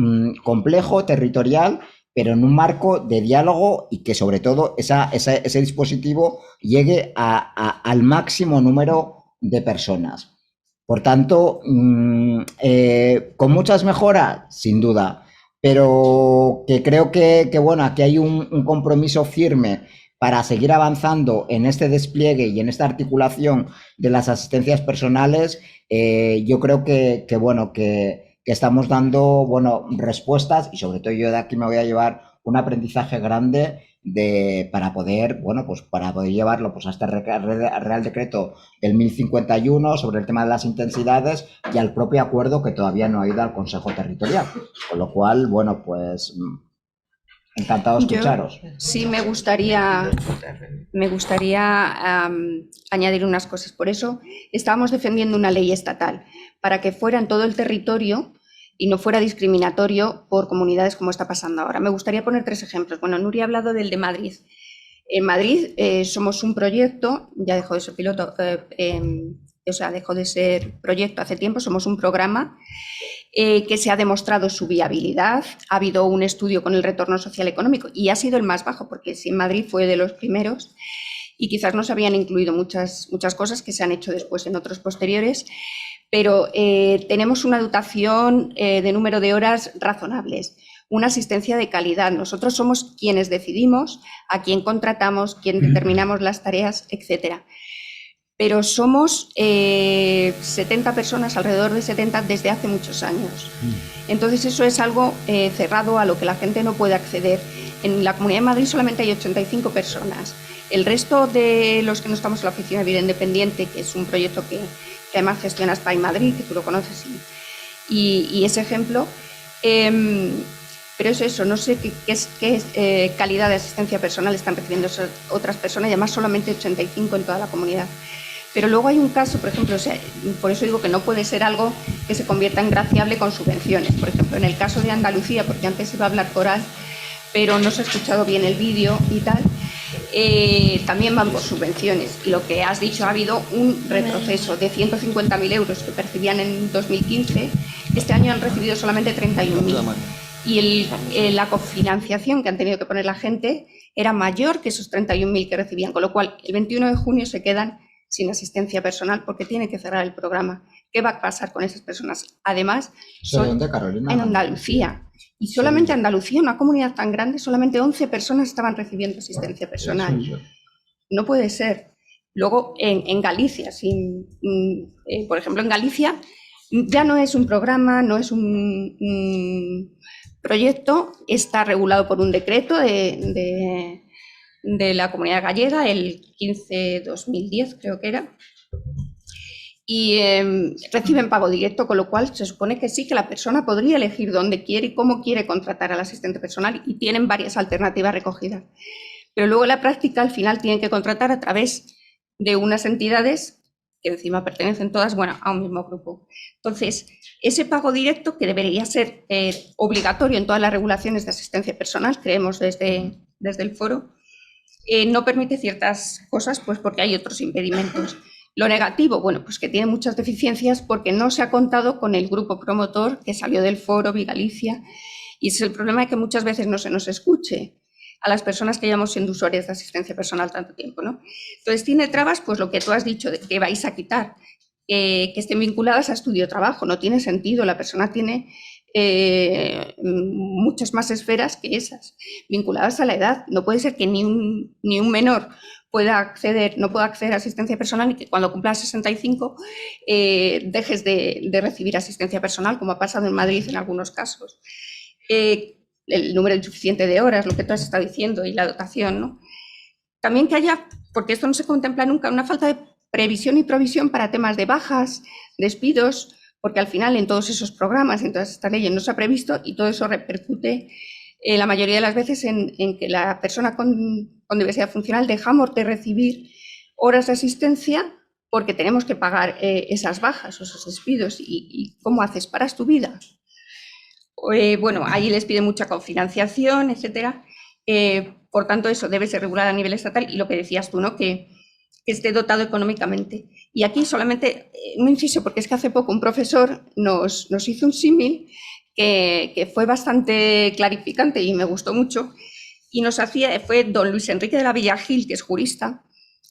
complejo, territorial, pero en un marco de diálogo y que sobre todo ese dispositivo llegue al máximo número de personas. Por tanto, con muchas mejoras, sin duda, pero que creo que bueno, aquí hay un compromiso firme para seguir avanzando en este despliegue y en esta articulación de las asistencias personales. Yo creo que estamos dando respuestas y sobre todo yo de aquí me voy a llevar un aprendizaje grande para poder llevarlo a este Real Decreto del 1051 sobre el tema de las intensidades y al propio acuerdo que todavía no ha ido al Consejo Territorial. Con lo cual, Encantado de Yo escucharos. sí me gustaría añadir unas cosas. Por eso estábamos defendiendo una ley estatal, para que fuera en todo el territorio y no fuera discriminatorio por comunidades como está pasando ahora. Me gustaría poner 3 ejemplos. Bueno, Nuria ha hablado del de Madrid. En Madrid somos un proyecto, ya dejó de ser piloto, o sea, dejó de ser proyecto hace tiempo, somos un programa que se ha demostrado su viabilidad. Ha habido un estudio con el retorno social económico y ha sido el más bajo, porque si en Madrid fue de los primeros y quizás no se habían incluido muchas cosas que se han hecho después en otros posteriores, pero tenemos una dotación de número de horas razonables, una asistencia de calidad. Nosotros somos quienes decidimos a quién contratamos, quién determinamos las tareas, etcétera. Pero somos 70 personas, alrededor de 70, desde hace muchos años. Entonces eso es algo cerrado a lo que la gente no puede acceder. En la Comunidad de Madrid solamente hay 85 personas. El resto de los que no estamos en la Oficina de Vida Independiente, que es un proyecto que además gestiona SPAI Madrid, que tú lo conoces, y ese ejemplo, pero es eso, no sé qué calidad de asistencia personal están recibiendo esas otras personas, y además solamente 85 en toda la comunidad. Pero luego hay un caso, por ejemplo, o sea, por eso digo que no puede ser algo que se convierta en graciable con subvenciones. Por ejemplo, en el caso de Andalucía, porque antes iba a hablar Coral, pero no se ha escuchado bien el vídeo y tal, también van por subvenciones. Y lo que has dicho, ha habido un retroceso de 150.000 euros que percibían en 2015. Este año han recibido solamente 31.000. Y la cofinanciación que han tenido que poner la gente era mayor que esos 31.000 que recibían, con lo cual el 21 de junio se quedan sin asistencia personal porque tiene que cerrar el programa. ¿Qué va a pasar con esas personas? Además, ¿De dónde, Carolina? en Andalucía. Y solamente Andalucía, una comunidad tan grande, solamente 11 personas estaban recibiendo asistencia personal. No puede ser. Luego, en Galicia, por ejemplo, en Galicia ya no es un programa, no es un proyecto, está regulado por un decreto de la Comunidad Gallega, el 15/2010 creo que era, y reciben pago directo, con lo cual se supone que sí, que la persona podría elegir dónde quiere y cómo quiere contratar al asistente personal, y tienen varias alternativas recogidas. Pero luego en la práctica, al final, tienen que contratar a través de unas entidades que encima pertenecen todas, bueno, a un mismo grupo. Entonces, ese pago directo, que debería ser obligatorio en todas las regulaciones de asistencia personal, creemos desde el foro, no permite ciertas cosas, pues porque hay otros impedimentos. Lo negativo, bueno, pues que tiene muchas deficiencias porque no se ha contado con el grupo promotor que salió del foro Vigalicia, y ese es el problema, de que muchas veces no se nos escuche a las personas que llevamos siendo usuarias de asistencia personal tanto tiempo, ¿no? Entonces tiene trabas, pues lo que tú has dicho, de que vais a quitar, que estén vinculadas a estudio-trabajo. No tiene sentido, la persona tiene muchas más esferas que esas, vinculadas a la edad. No puede ser que ni un menor no pueda acceder a asistencia personal y que cuando cumpla 65 dejes de recibir asistencia personal, como ha pasado en Madrid en algunos casos. El número insuficiente de horas, lo que tú has estado diciendo, y la dotación, ¿no? También que haya, porque esto no se contempla nunca, una falta de previsión y provisión para temas de bajas, despidos, porque al final en todos esos programas, en todas estas leyes no se ha previsto, y todo eso repercute la mayoría de las veces en que la persona con diversidad funcional dejamos de recibir horas de asistencia porque tenemos que pagar esas bajas o esos despidos. ¿Y cómo haces? ¿Paras tu vida? Bueno, ahí les piden mucha cofinanciación, etcétera. Por tanto, eso debe ser regulado a nivel estatal, y lo que decías tú, ¿no? Que esté dotado económicamente. Y aquí solamente un inciso, porque es que hace poco un profesor nos hizo un símil que fue bastante clarificante y me gustó mucho, y fue don Luis Enrique de la Villagil, que es jurista,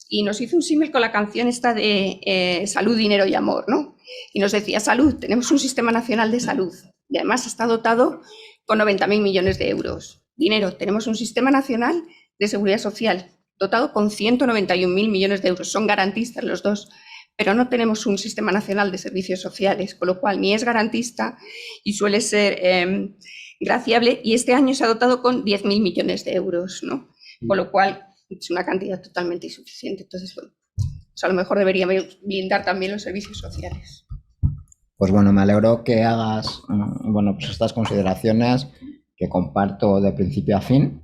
y nos hizo un símil con la canción esta de Salud, Dinero y Amor, ¿no? Y nos decía, salud, tenemos un sistema nacional de salud, y además está dotado con 90.000 millones de euros. Dinero, tenemos un sistema nacional de seguridad social dotado con 191.000 millones de euros. Son garantistas los dos, pero no tenemos un sistema nacional de servicios sociales, con lo cual ni es garantista y suele ser graciable, y este año se ha dotado con 10.000 millones de euros, ¿no? Con lo cual es una cantidad totalmente insuficiente. Entonces, bueno, pues a lo mejor deberíamos blindar también los servicios sociales. Pues bueno, me alegro que hagas pues estas consideraciones, que comparto de principio a fin,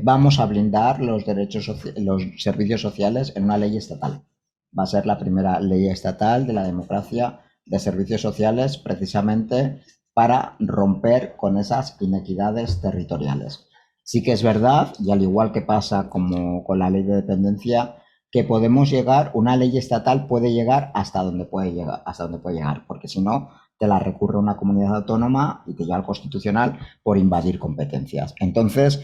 vamos a blindar los servicios sociales en una ley estatal. Va a ser la primera ley estatal de la democracia de servicios sociales, precisamente para romper con esas inequidades territoriales. Sí que es verdad, y al igual que pasa como con la ley de dependencia, que podemos llegar, una ley estatal puede llegar hasta donde puede llegar, porque si no, te la recurre una comunidad autónoma y te lleva al Constitucional por invadir competencias. Entonces,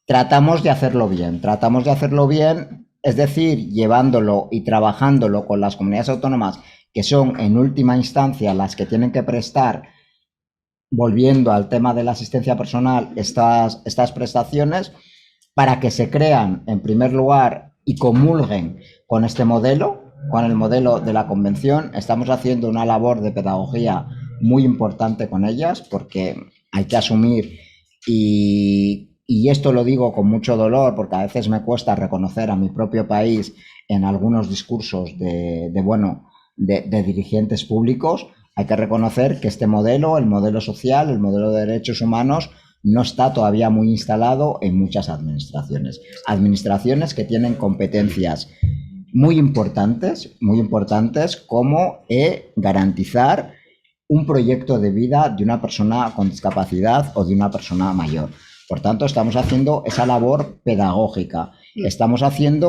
tratamos de hacerlo bien, es decir, llevándolo y trabajándolo con las comunidades autónomas, que son en última instancia las que tienen que prestar, volviendo al tema de la asistencia personal, estas prestaciones, para que se crean, en primer lugar, y comulguen con este modelo, con el modelo de la Convención. Estamos haciendo una labor de pedagogía muy importante con ellas, porque hay que asumir, y esto lo digo con mucho dolor, porque a veces me cuesta reconocer a mi propio país en algunos discursos de dirigentes públicos. Hay que reconocer que este modelo, el modelo social, el modelo de derechos humanos, no está todavía muy instalado en muchas administraciones. Administraciones que tienen competencias muy importantes como garantizar un proyecto de vida de una persona con discapacidad o de una persona mayor. Por tanto, estamos haciendo esa labor pedagógica. Estamos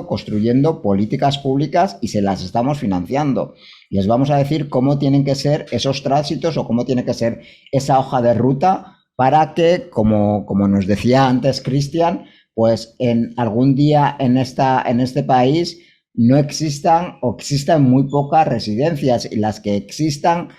construyendo políticas públicas y se las estamos financiando. Les vamos a decir cómo tienen que ser esos tránsitos o cómo tiene que ser esa hoja de ruta para que, como nos decía antes Cristian, pues en algún día en este país no existan o existan muy pocas residencias, y las que existan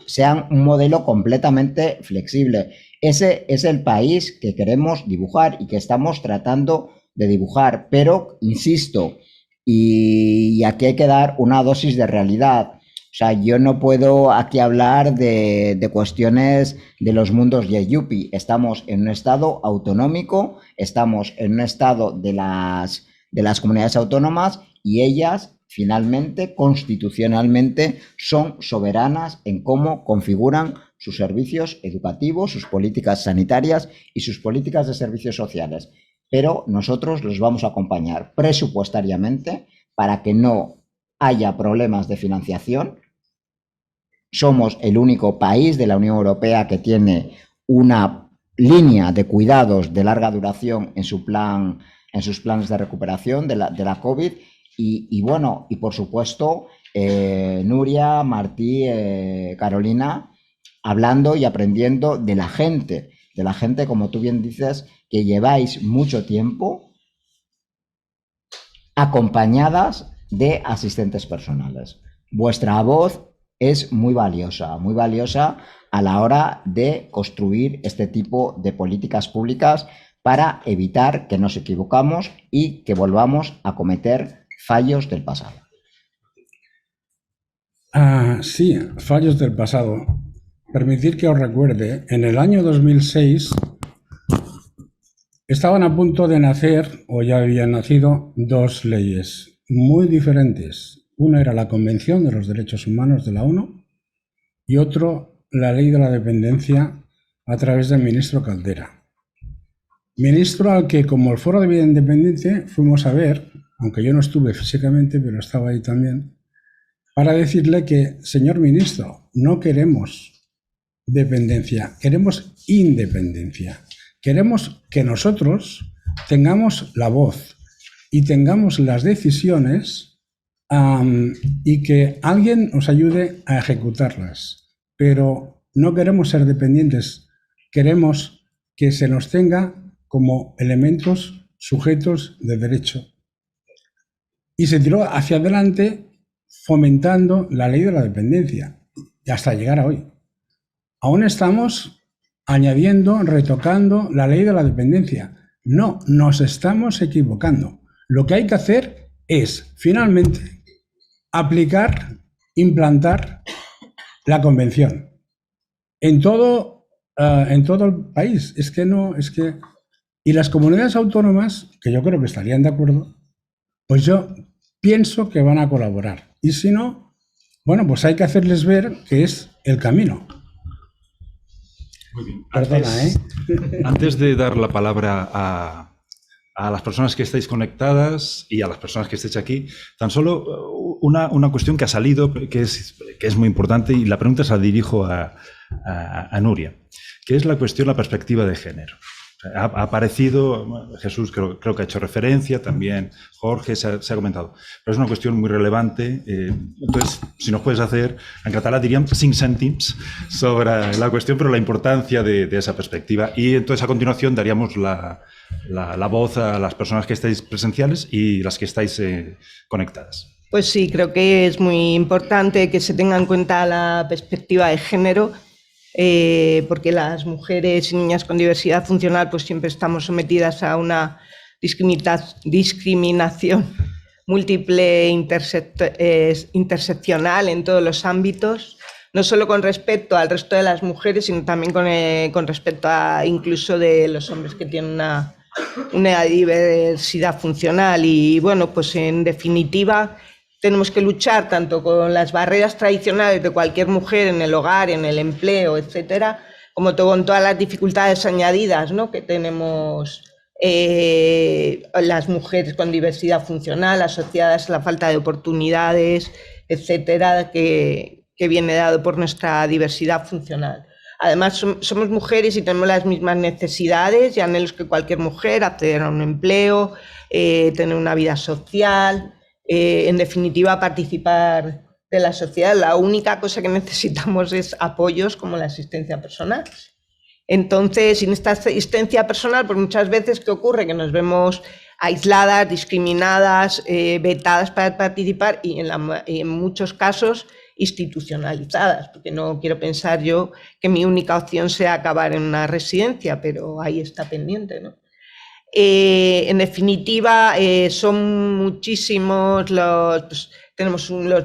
sean un modelo completamente flexible. Ese es el país que queremos dibujar y que estamos tratando de dibujar, pero insisto, y aquí hay que dar una dosis de realidad. O sea, yo no puedo aquí hablar de cuestiones de los mundos de Yupi. Estamos en un estado autonómico, estamos en un estado de las comunidades autónomas, y ellas finalmente, constitucionalmente, son soberanas en cómo configuran sus servicios educativos, sus políticas sanitarias y sus políticas de servicios sociales. Pero nosotros los vamos a acompañar presupuestariamente para que no haya problemas de financiación. Somos el único país de la Unión Europea que tiene una línea de cuidados de larga duración en sus planes de recuperación de la COVID. Y por supuesto, Nuria, Martí, Carolina, hablando y aprendiendo de la gente, como tú bien dices, que lleváis mucho tiempo acompañadas de asistentes personales. Vuestra voz es muy valiosa a la hora de construir este tipo de políticas públicas para evitar que nos equivocamos y que volvamos a cometer fallos del pasado. Sí, fallos del pasado. Permitid que os recuerde, en el año 2006 estaban a punto de nacer, o ya habían nacido, dos leyes muy diferentes. Una era la Convención de los Derechos Humanos de la ONU y otro, la Ley de la Dependencia, a través del ministro Caldera. Ministro al que, como el Foro de Vida Independiente, fuimos a ver, aunque yo no estuve físicamente, pero estaba ahí también, para decirle que, señor ministro, no queremos dependencia, queremos independencia. Queremos que nosotros tengamos la voz y tengamos las decisiones y que alguien nos ayude a ejecutarlas. Pero no queremos ser dependientes, queremos que se nos tenga como elementos sujetos de derecho. Y se tiró hacia adelante fomentando la ley de la dependencia, y hasta llegar a hoy. Aún estamos añadiendo, retocando la ley de la dependencia. No, nos estamos equivocando. Lo que hay que hacer es, finalmente, aplicar, implantar la Convención en todo el país. Y las comunidades autónomas, que yo creo que estarían de acuerdo, pues yo pienso que van a colaborar. Y si no, bueno, pues hay que hacerles ver que es el camino. Muy bien. Perdona, Antes de dar la palabra a las personas que estáis conectadas y a las personas que estéis aquí, tan solo una cuestión que ha salido, que es muy importante, y la pregunta se la dirijo a Nuria, que es la cuestión, la perspectiva de género. Ha aparecido, Jesús creo que ha hecho referencia, también Jorge se ha comentado, pero es una cuestión muy relevante. Entonces, si nos puedes hacer, en catalán dirían 5 cèntims sobre la cuestión, pero la importancia de esa perspectiva. Y entonces a continuación daríamos la voz a las personas que estáis presenciales y las que estáis conectadas. Pues sí, creo que es muy importante que se tenga en cuenta la perspectiva de género, porque las mujeres y niñas con diversidad funcional pues siempre estamos sometidas a una discriminación múltiple interseccional en todos los ámbitos, no solo con respecto al resto de las mujeres, sino también con respecto a incluso de los hombres que tienen una diversidad funcional. Y bueno, pues en definitiva tenemos que luchar tanto con las barreras tradicionales de cualquier mujer en el hogar, en el empleo, etcétera, como con todas las dificultades añadidas, ¿no?, que tenemos las mujeres con diversidad funcional asociadas a la falta de oportunidades, etcétera, que viene dado por nuestra diversidad funcional. Además, somos mujeres y tenemos las mismas necesidades y anhelos que cualquier mujer: acceder a un empleo, tener una vida social, en definitiva, participar de la sociedad. La única cosa que necesitamos es apoyos como la asistencia personal. Entonces, sin esta asistencia personal, pues muchas veces, ¿qué ocurre? Que nos vemos aisladas, discriminadas, vetadas para participar y en muchos casos institucionalizadas, porque no quiero pensar yo que mi única opción sea acabar en una residencia, pero ahí está pendiente, ¿no? En definitiva, son muchísimos los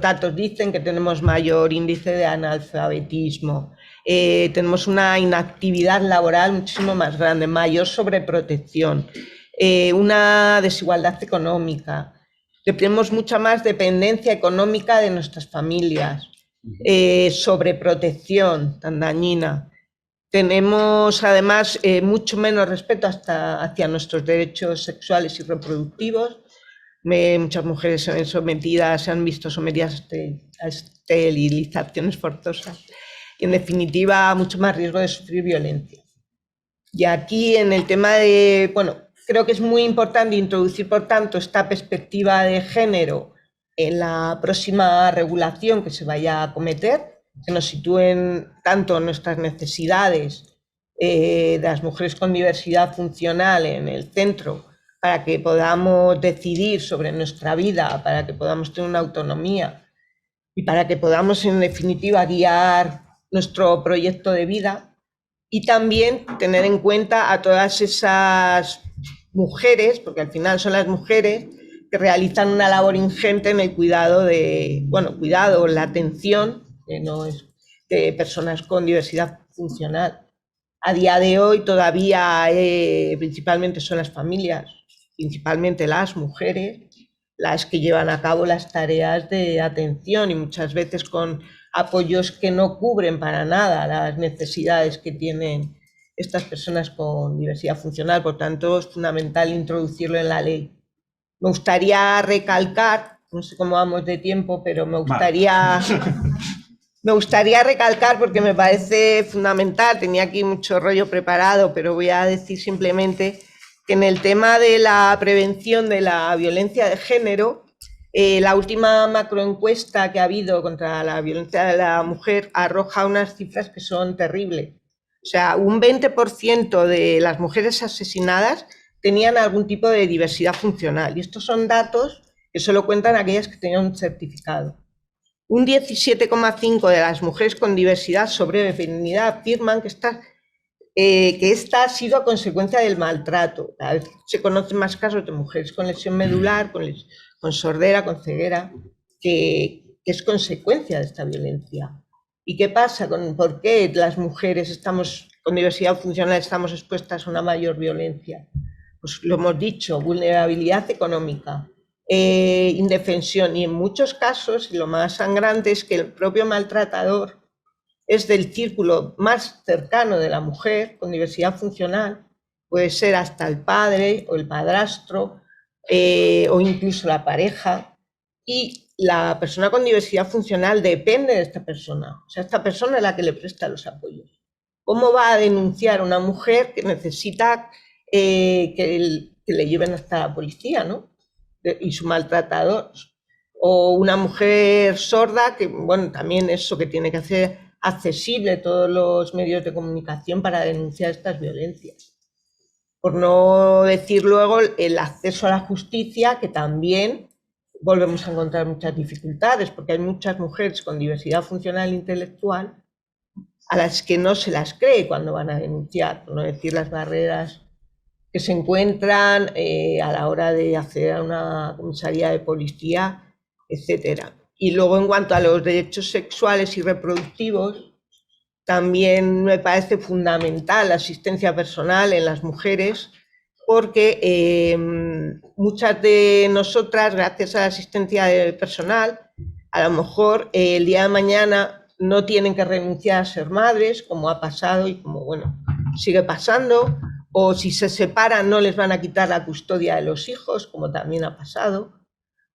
datos dicen que tenemos mayor índice de analfabetismo, tenemos una inactividad laboral muchísimo más grande, mayor sobreprotección, una desigualdad económica, tenemos mucha más dependencia económica de nuestras familias, sobreprotección tan dañina. Tenemos además mucho menos respeto hacia nuestros derechos sexuales y reproductivos. Muchas mujeres se han visto sometidas a esterilizaciones forzosas y, en definitiva, mucho más riesgo de sufrir violencia. Y aquí, en el tema de, creo que es muy importante introducir, por tanto, esta perspectiva de género en la próxima regulación que se vaya a acometer, que nos sitúen tanto nuestras necesidades de las mujeres con diversidad funcional en el centro, para que podamos decidir sobre nuestra vida, para que podamos tener una autonomía y para que podamos, en definitiva, guiar nuestro proyecto de vida, y también tener en cuenta a todas esas mujeres, porque al final son las mujeres que realizan una labor ingente en el cuidado, la atención, que no es de personas con diversidad funcional. A día de hoy todavía principalmente son las familias, principalmente las mujeres, las que llevan a cabo las tareas de atención, y muchas veces con apoyos que no cubren para nada las necesidades que tienen estas personas con diversidad funcional. Por tanto, es fundamental introducirlo en la ley. Me gustaría recalcar, no sé cómo vamos de tiempo, pero me gustaría recalcar, porque me parece fundamental, tenía aquí mucho rollo preparado, pero voy a decir simplemente que en el tema de la prevención de la violencia de género, la última macroencuesta que ha habido contra la violencia de la mujer arroja unas cifras que son terribles. O sea, un 20% de las mujeres asesinadas tenían algún tipo de diversidad funcional, y estos son datos que solo cuentan aquellas que tenían un certificado. Un 17,5% de las mujeres con diversidad sobrevenida afirman que esta ha sido a consecuencia del maltrato. Cada vez se conocen más casos de mujeres con lesión medular, con sordera, con ceguera, que es consecuencia de esta violencia. ¿Y qué pasa? ¿Por qué las mujeres con diversidad funcional estamos expuestas a una mayor violencia? Pues lo hemos dicho: vulnerabilidad económica, indefensión, y en muchos casos, y lo más sangrante, es que el propio maltratador es del círculo más cercano de la mujer con diversidad funcional, puede ser hasta el padre o el padrastro o incluso la pareja, y la persona con diversidad funcional depende de esta persona, o sea, esta persona es la que le presta los apoyos. ¿Cómo va a denunciar una mujer que necesita que le lleven hasta la policía, ¿no? Y su maltratador? O una mujer sorda, que bueno, también eso, que tiene que hacer accesible todos los medios de comunicación para denunciar estas violencias. Por no decir luego el acceso a la justicia, que también volvemos a encontrar muchas dificultades, porque hay muchas mujeres con diversidad funcional e intelectual a las que no se las cree cuando van a denunciar, por no decir las barreras que se encuentran a la hora de acceder a una comisaría de policía, etcétera. Y luego, en cuanto a los derechos sexuales y reproductivos, también me parece fundamental la asistencia personal en las mujeres, porque muchas de nosotras, gracias a la asistencia personal, a lo mejor el día de mañana no tienen que renunciar a ser madres, como ha pasado y como bueno, sigue pasando, o si se separan no les van a quitar la custodia de los hijos, como también ha pasado,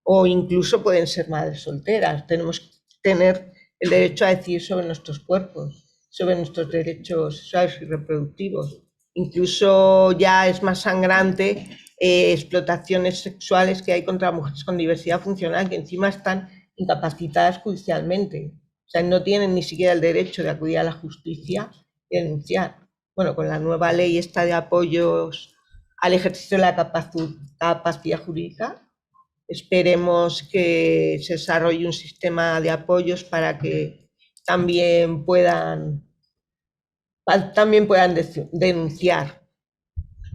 o incluso pueden ser madres solteras. Tenemos que tener el derecho a decidir sobre nuestros cuerpos, sobre nuestros derechos sexuales y reproductivos. Incluso ya es más sangrante explotaciones sexuales que hay contra mujeres con diversidad funcional que encima están incapacitadas judicialmente. O sea, no tienen ni siquiera el derecho de acudir a la justicia y denunciar. Bueno, con la nueva ley esta de apoyos al ejercicio de la capacidad jurídica, esperemos que se desarrolle un sistema de apoyos para que también puedan denunciar.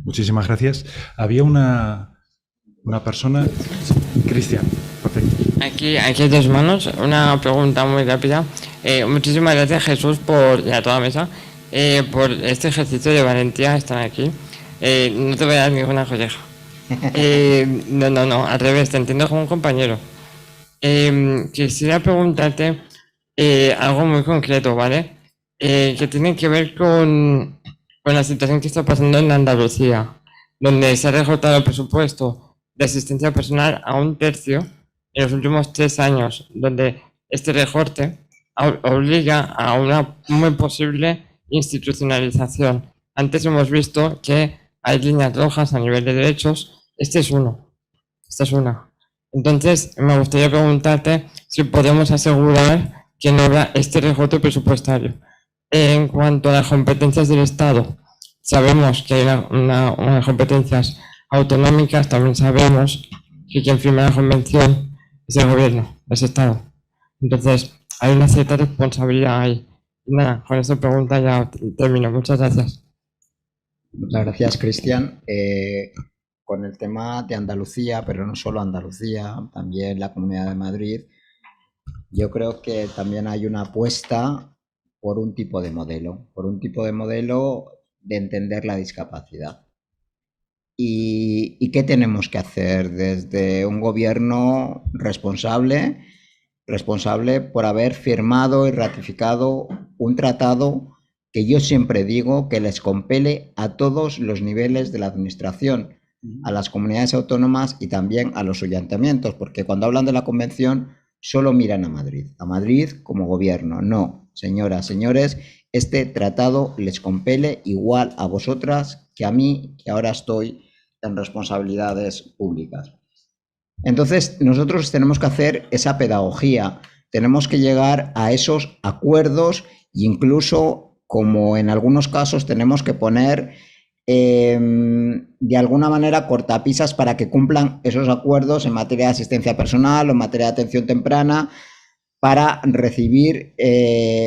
Muchísimas gracias. Había una persona... Cristian, perfecto. Aquí hay dos manos. Una pregunta muy rápida. Muchísimas gracias, Jesús, y a toda la mesa, por este ejercicio de valentía, estar aquí. No te voy a dar ninguna colleja. No, al revés, te entiendo como un compañero. Quisiera preguntarte algo muy concreto, ¿vale? Que tiene que ver con la situación que está pasando en Andalucía, donde se ha recortado el presupuesto de asistencia personal a 1/3 en los últimos 3 años, donde este recorte obliga a una muy posible institucionalización. Antes hemos visto que hay líneas rojas a nivel de derechos. Esta es una. Entonces, me gustaría preguntarte si podemos asegurar que no habrá este recorte presupuestario. En cuanto a las competencias del Estado, sabemos que hay unas competencias autonómicas, también sabemos que quien firma la convención es el gobierno, es Estado. Entonces, hay una cierta responsabilidad ahí. Y nada, con esta pregunta ya termino. Muchas gracias. Muchas gracias, Cristian. Con el tema de Andalucía, pero no solo Andalucía, también la Comunidad de Madrid, yo creo que también hay una apuesta por un tipo de modelo, de entender la discapacidad. ¿Y qué tenemos que hacer desde un gobierno responsable por haber firmado y ratificado un tratado que yo siempre digo que les compele a todos los niveles de la administración, a las comunidades autónomas y también a los ayuntamientos, porque cuando hablan de la convención solo miran a Madrid como gobierno. No, señoras, señores, este tratado les compele igual a vosotras que a mí, que ahora estoy en responsabilidades públicas. Entonces, nosotros tenemos que hacer esa pedagogía, tenemos que llegar a esos acuerdos e incluso, como en algunos casos, tenemos que poner de alguna manera cortapisas para que cumplan esos acuerdos en materia de asistencia personal o en materia de atención temprana para recibir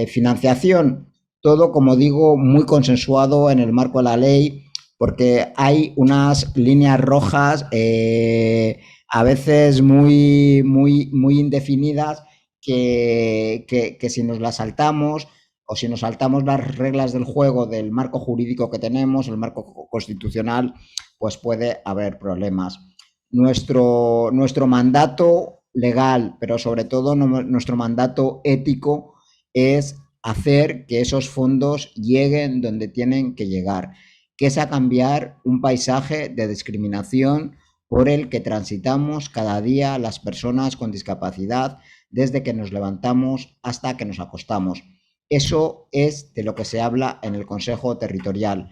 financiación. Todo, como digo, muy consensuado en el marco de la ley, porque hay unas líneas rojas a veces muy indefinidas que si nos las saltamos o si nos saltamos las reglas del juego del marco jurídico que tenemos, el marco constitucional, pues puede haber problemas. Nuestro mandato legal, pero sobre todo nuestro mandato ético, es hacer que esos fondos lleguen donde tienen que llegar, que es a cambiar un paisaje de discriminación por el que transitamos cada día las personas con discapacidad desde que nos levantamos hasta que nos acostamos. Eso es de lo que se habla en el Consejo Territorial.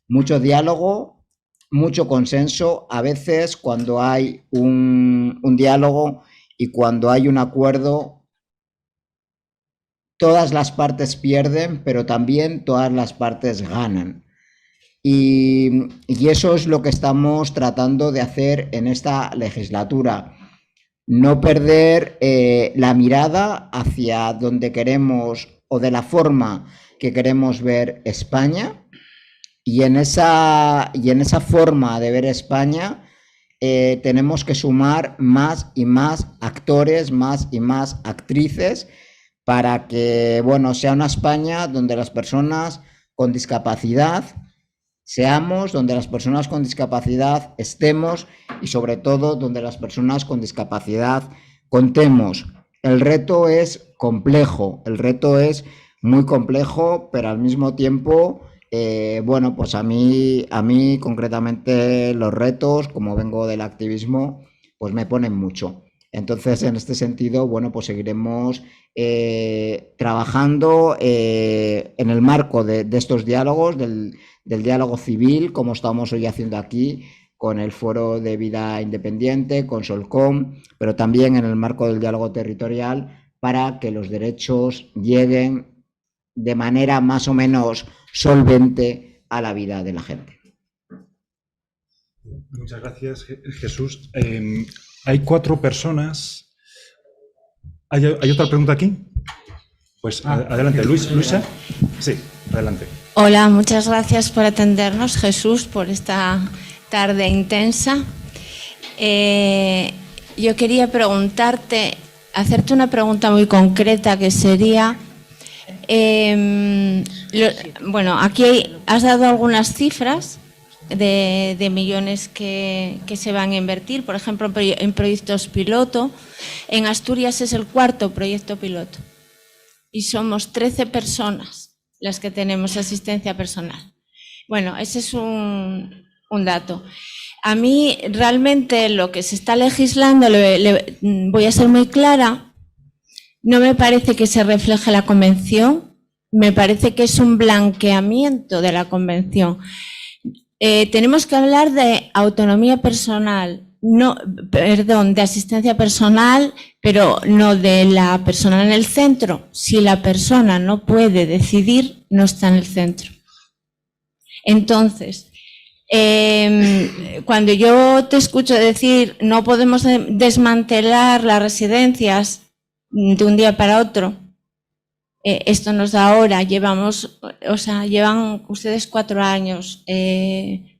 Mucho diálogo, mucho consenso. A veces cuando hay un diálogo y cuando hay un acuerdo, todas las partes pierden, pero también todas las partes ganan. Y eso es lo que estamos tratando de hacer en esta legislatura. No perder la mirada hacia donde queremos o de la forma que queremos ver España. Y en esa forma de ver España tenemos que sumar más y más actores, más y más actrices para que, bueno, sea una España donde las personas con discapacidad seamos, donde las personas con discapacidad estemos y sobre todo donde las personas con discapacidad contemos. El reto es complejo, el reto es muy complejo, pero al mismo tiempo, bueno, pues a mí concretamente los retos, como vengo del activismo, pues me ponen mucho. Entonces, en este sentido, bueno, pues seguiremos trabajando en el marco de estos diálogos, del diálogo civil, como estamos hoy haciendo aquí, con el Foro de Vida Independiente, con Solcom, pero también en el marco del diálogo territorial, para que los derechos lleguen de manera más o menos solvente a la vida de la gente. Muchas gracias, Jesús. Hay 4 personas. ¿Hay otra pregunta aquí? Pues adelante, Luisa. Sí, adelante. Hola, muchas gracias por atendernos, Jesús, por esta tarde intensa. Yo quería preguntarte, hacerte una pregunta muy concreta que sería, bueno, aquí has dado algunas cifras de millones que se van a invertir, por ejemplo, en proyectos piloto. En Asturias es el 4º proyecto piloto y somos 13 personas las que tenemos asistencia personal. Bueno, ese es un dato. A mí realmente lo que se está legislando, voy a ser muy clara, no me parece que se refleje la Convención, me parece que es un blanqueamiento de la Convención. Tenemos que hablar de autonomía personal, de asistencia personal, pero no de la persona en el centro. Si la persona no puede decidir, no está en el centro. Entonces, cuando yo te escucho decir no podemos desmantelar las residencias de un día para otro, esto nos da ahora, llevan ustedes 4 años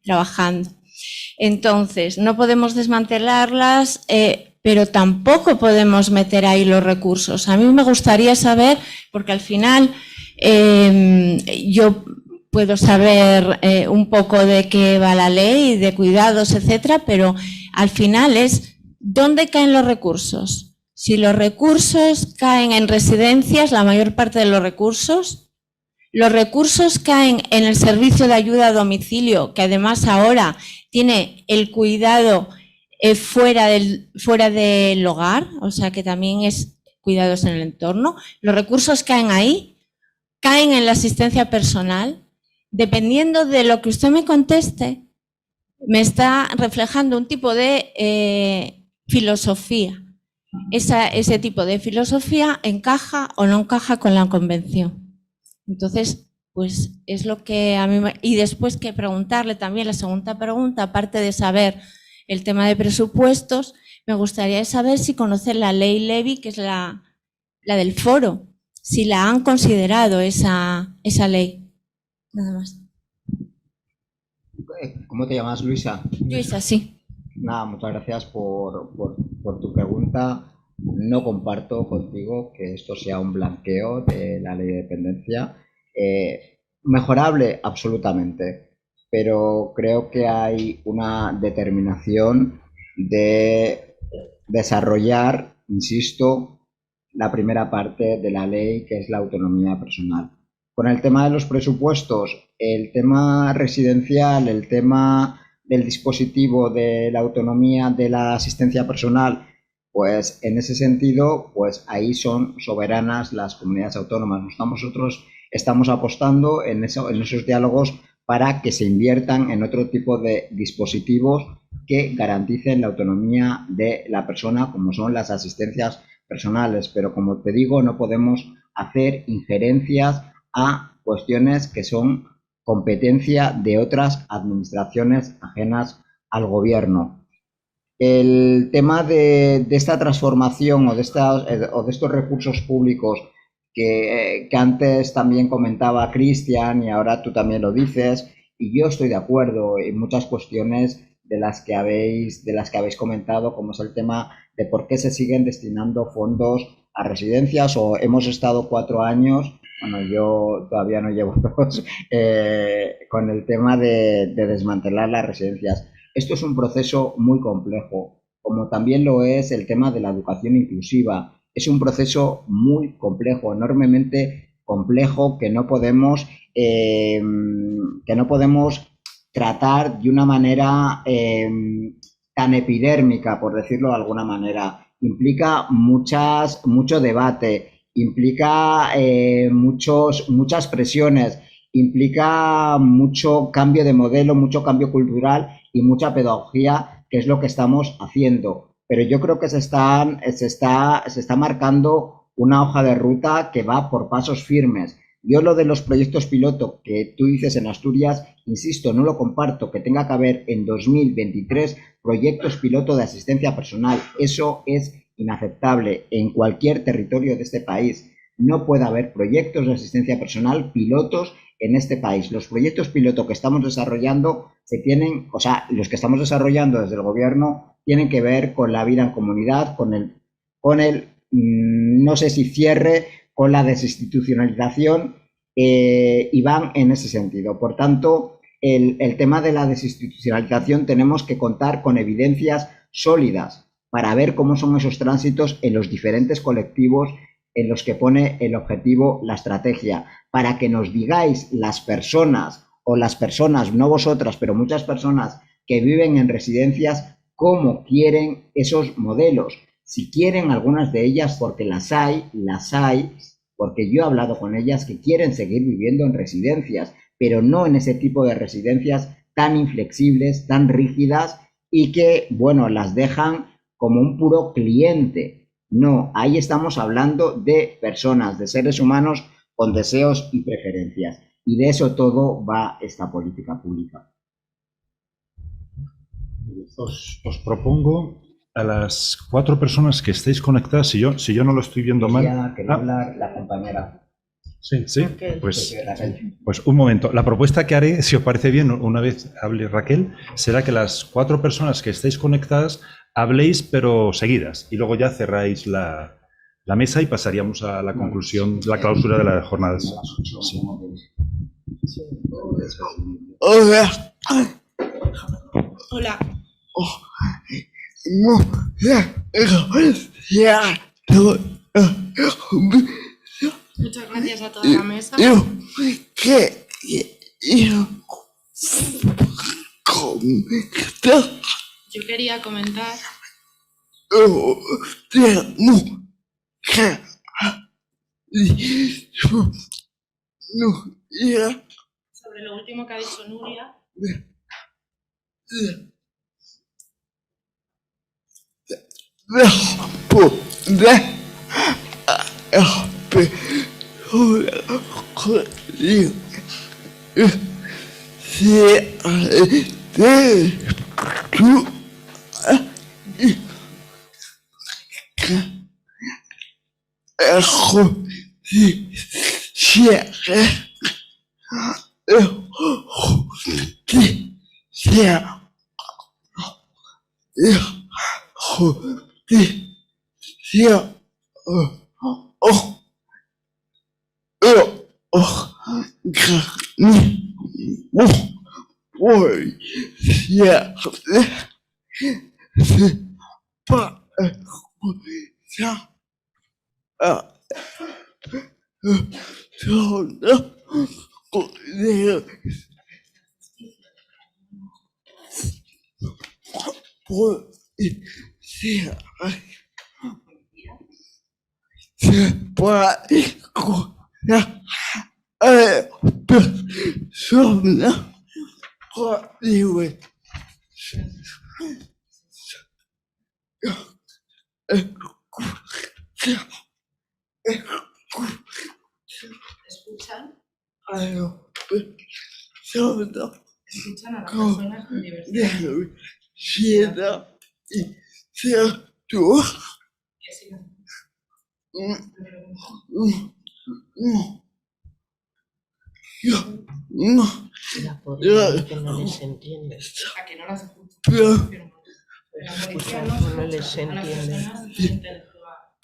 trabajando. Entonces, no podemos desmantelarlas, pero tampoco podemos meter ahí los recursos. A mí me gustaría saber, porque al final yo puedo saber un poco de qué va la ley, de cuidados, etcétera, pero al final es ¿dónde caen los recursos? Si los recursos caen en residencias, la mayor parte de los recursos caen en el servicio de ayuda a domicilio, que además ahora tiene el cuidado fuera del hogar, o sea que también es cuidados en el entorno. Los recursos caen ahí, caen en la asistencia personal. Dependiendo de lo que usted me conteste, me está reflejando un tipo de filosofía. Ese tipo de filosofía encaja o no encaja con la Convención. Entonces, pues es lo que a mí y después que preguntarle también la segunda pregunta, aparte de saber el tema de presupuestos, me gustaría saber si conoce la ley Levy, que es la del foro, si la han considerado esa ley. Nada más. ¿Cómo te llamas, Luisa? Luisa, sí. Nada, muchas gracias por tu pregunta. No comparto contigo que esto sea un blanqueo de la ley de dependencia. Mejorable, absolutamente, pero creo que hay una determinación de desarrollar, insisto, la primera parte de la ley, que es la autonomía personal. Con el tema de los presupuestos, el tema residencial, el tema del dispositivo de la autonomía de la asistencia personal, pues en ese sentido, pues ahí son soberanas las comunidades autónomas. Nosotros estamos apostando en esos diálogos para que se inviertan en otro tipo de dispositivos que garanticen la autonomía de la persona, como son las asistencias personales. Pero, como te digo, no podemos hacer injerencias a cuestiones que son competencia de otras administraciones ajenas al gobierno. El tema de esta transformación o de estos recursos públicos que antes también comentaba Cristian y ahora tú también lo dices, y yo estoy de acuerdo en muchas cuestiones de las que habéis comentado, como es el tema de por qué se siguen destinando fondos a residencias, o hemos estado 4 años, bueno, yo todavía no llevo 2, con el tema de desmantelar las residencias. Esto es un proceso muy complejo, como también lo es el tema de la educación inclusiva. Es un proceso muy complejo, enormemente complejo, que no podemos tratar de una manera tan epidérmica, por decirlo de alguna manera. Implica mucho debate, implica muchas presiones, implica mucho cambio de modelo, mucho cambio cultural y mucha pedagogía, que es lo que estamos haciendo. Pero yo creo que se está marcando una hoja de ruta que va por pasos firmes. Yo lo de los proyectos piloto que tú dices en Asturias, insisto, no lo comparto, que tenga que haber en 2023 proyectos piloto de asistencia personal. Eso es inaceptable en cualquier territorio de este país. No puede haber proyectos de asistencia personal pilotos en este país. Los proyectos piloto que estamos desarrollando los que estamos desarrollando desde el gobierno tienen que ver con la vida en comunidad, con el no sé si cierre, con la desinstitucionalización, y van en ese sentido. Por tanto, el tema de la desinstitucionalización, tenemos que contar con evidencias sólidas para ver cómo son esos tránsitos en los diferentes colectivos en los que pone el objetivo la estrategia, para que nos digáis las personas, no vosotras, pero muchas personas que viven en residencias, cómo quieren esos modelos. Si quieren algunas de ellas, porque las hay, porque yo he hablado con ellas que quieren seguir viviendo en residencias, pero no en ese tipo de residencias tan inflexibles, tan rígidas, y que, bueno, las dejan como un puro cliente. No, ahí estamos hablando de personas, de seres humanos con deseos y preferencias. Y de eso todo va esta política pública. Os propongo a las 4 personas que estéis conectadas, si yo no lo estoy viendo mal. Quería hablar la compañera. Sí, Raquel. pues un momento. La propuesta que haré, si os parece bien, una vez hable Raquel, será que las 4 personas que estéis conectadas habléis, pero seguidas, y luego ya cerráis la mesa y pasaríamos a la conclusión, la clausura de las jornadas. Sí. Hola. Hola. Muchas gracias a toda la mesa. Yo quería comentar sobre lo último que ha dicho Nuria. ¿Escuchan? Escuchan a las personas con diversidad. Que sigan. Que no les entiende. A que no las escuchan. La policía No les escucha a las entiende.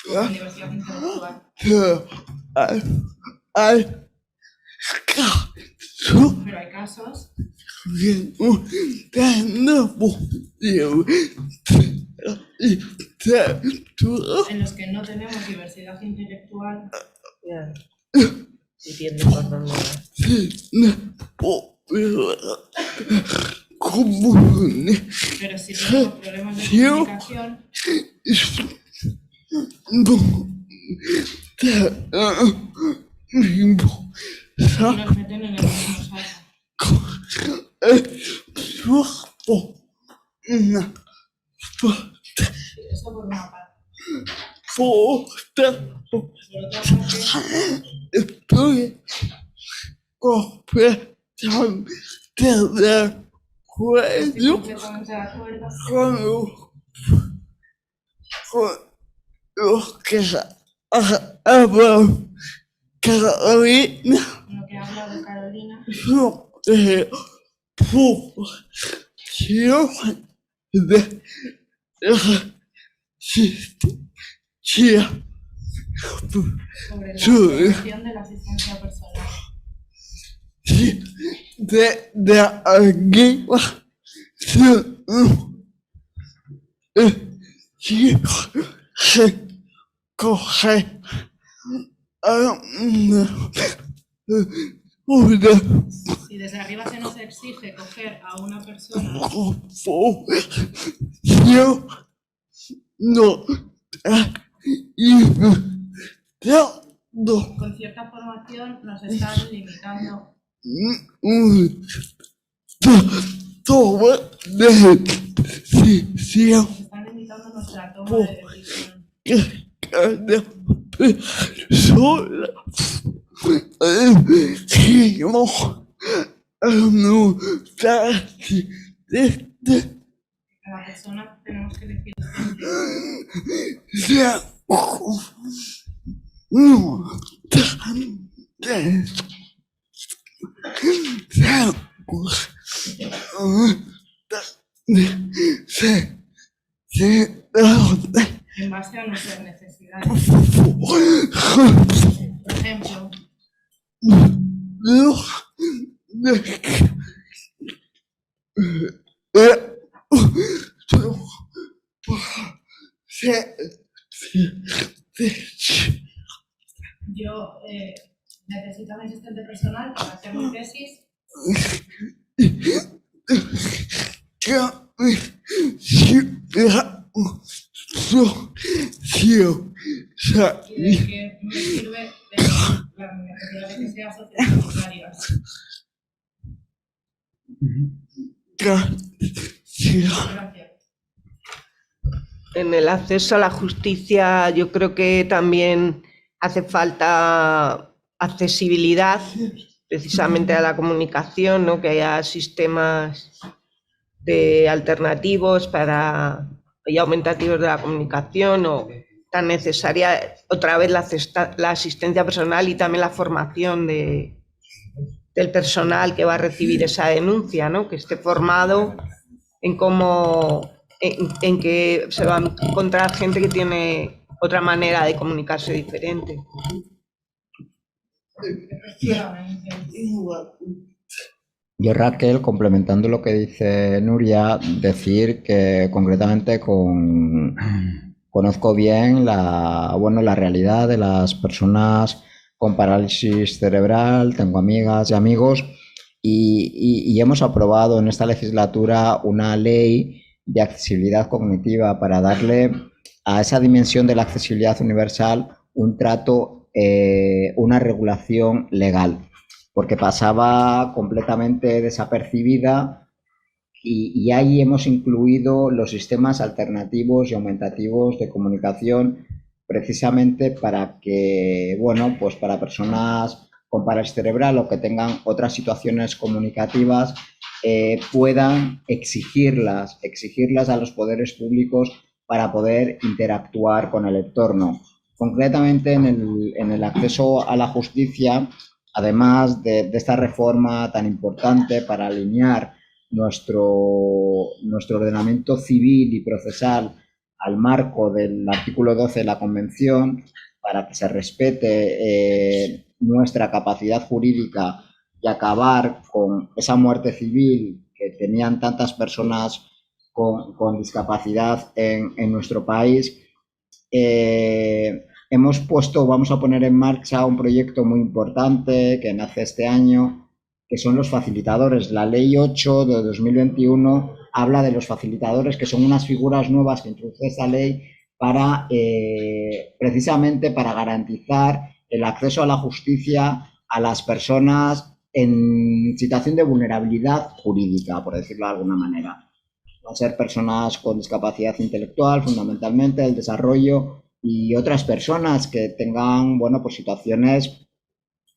personas con diversidad intelectual. Pero hay casos en los que no tenemos diversidad intelectual. Entiende por dónde va. Pero si tenemos problemas de comunicación, y nos meten en el mismo saco. Eso por una parte. Por otra parte, Estoy completamente de acuerdo estoy completamente de acuerdo con lo que habla Carolina con lo que ha hablado Carolina sobre población de asistencia sobre la formación de la asistencia personal. de aquí se coge una Si desde arriba se nos exige coger a una persona yo no con cierta formación, nos están limitando toma de decisión nos están limitando nuestra toma de decisión. que cada persona elegimos a nuestra asistente Cada persona tenemos que elegir sea no en base a nuestras necesidades. Por ejemplo, yo necesito un asistente personal para hacer mi tesis y de que me sirve de la necesidad de que sea sociosanitarias. Gracias. En el acceso a la justicia yo creo que también hace falta accesibilidad precisamente a la comunicación, ¿no? Que haya sistemas alternativos y aumentativos de la comunicación, o tan necesaria otra vez la asistencia personal y también la formación del personal que va a recibir esa denuncia, ¿no? Que esté formado en cómo en que se va a encontrar gente que tiene otra manera de comunicarse diferente. Yo, Raquel, complementando lo que dice Nuria, decir que concretamente conozco bien la realidad de las personas con parálisis cerebral, tengo amigas y amigos y hemos aprobado en esta legislatura una ley de accesibilidad cognitiva para darle a esa dimensión de la accesibilidad universal un trato, una regulación legal, porque pasaba completamente desapercibida. Y ahí hemos incluido los sistemas alternativos y aumentativos de comunicación precisamente para que, bueno, pues para personas con parálisis cerebral o que tengan otras situaciones comunicativas puedan exigirlas a los poderes públicos para poder interactuar con el entorno. Concretamente en el acceso a la justicia, además de esta reforma tan importante para alinear nuestro ordenamiento civil y procesal al marco del artículo 12 de la Convención, para que se respete nuestra capacidad jurídica y acabar con esa muerte civil que tenían tantas personas con discapacidad en nuestro país. Vamos a poner en marcha un proyecto muy importante que nace este año, que son los facilitadores. La Ley 8 de 2021 habla de los facilitadores, que son unas figuras nuevas que introduce esta ley para, precisamente para garantizar el acceso a la justicia a las personas en situación de vulnerabilidad jurídica, por decirlo de alguna manera. Van a ser personas con discapacidad intelectual, fundamentalmente, el desarrollo, y otras personas que tengan, bueno, pues situaciones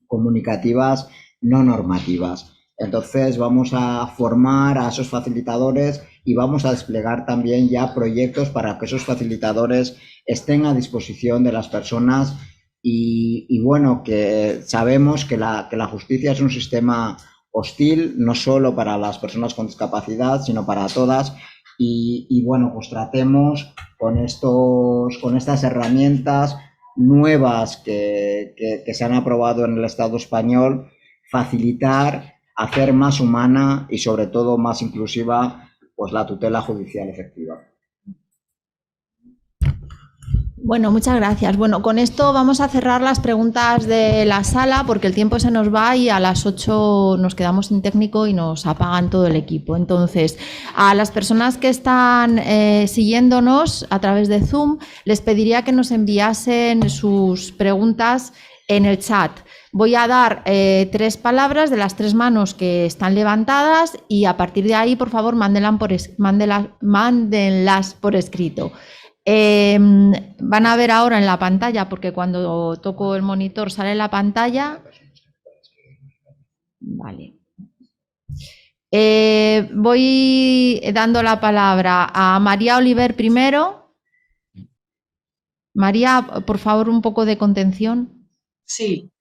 comunicativas no normativas. Entonces vamos a formar a esos facilitadores y vamos a desplegar también ya proyectos para que esos facilitadores estén a disposición de las personas y bueno, que sabemos que la justicia es un sistema hostil, no solo para las personas con discapacidad, sino para todas. Y bueno, pues tratemos con estas herramientas nuevas que se han aprobado en el Estado español, facilitar, hacer más humana y sobre todo más inclusiva pues la tutela judicial efectiva. Bueno, muchas gracias. Bueno, con esto vamos a cerrar las preguntas de la sala porque el tiempo se nos va y a las 8 nos quedamos sin técnico y nos apagan todo el equipo. Entonces, a las personas que están siguiéndonos a través de Zoom, les pediría que nos enviasen sus preguntas en el chat. Voy a dar 3 palabras de las 3 manos que están levantadas y a partir de ahí, por favor, mándenlas por escrito. Van a ver ahora en la pantalla, porque cuando toco el monitor sale la pantalla. Vale. Voy dando la palabra a María Oliver primero. María, por favor, un poco de contención. Sí,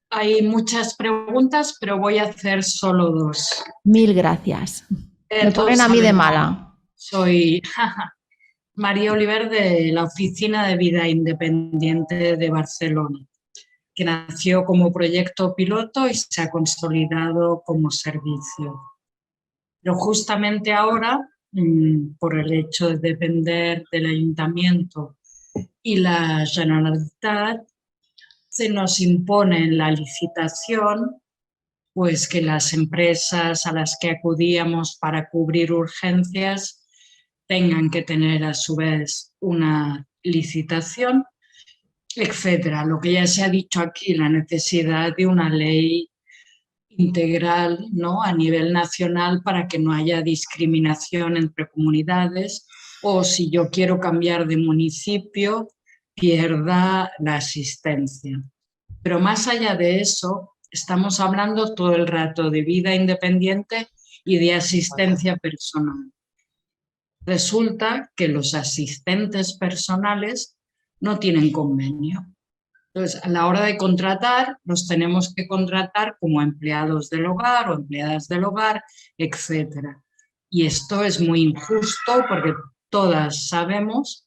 hay muchas preguntas, pero voy a hacer solo 2. Mil gracias. Me ponen a mí de mala. Soy María Oliver de la Oficina de Vida Independiente de Barcelona, que nació como proyecto piloto y se ha consolidado como servicio. Pero justamente ahora, por el hecho de depender del Ayuntamiento y la Generalitat, se nos impone en la licitación pues que las empresas a las que acudíamos para cubrir urgencias tengan que tener a su vez una licitación, etcétera. Lo que ya se ha dicho aquí, la necesidad de una ley integral, ¿no?, a nivel nacional para que no haya discriminación entre comunidades o si yo quiero cambiar de municipio pierda la asistencia. Pero más allá de eso, estamos hablando todo el rato de vida independiente y de asistencia personal. Resulta que los asistentes personales no tienen convenio. Entonces, a la hora de contratar, los tenemos que contratar como empleados del hogar o empleadas del hogar, etc. Y esto es muy injusto porque todas sabemos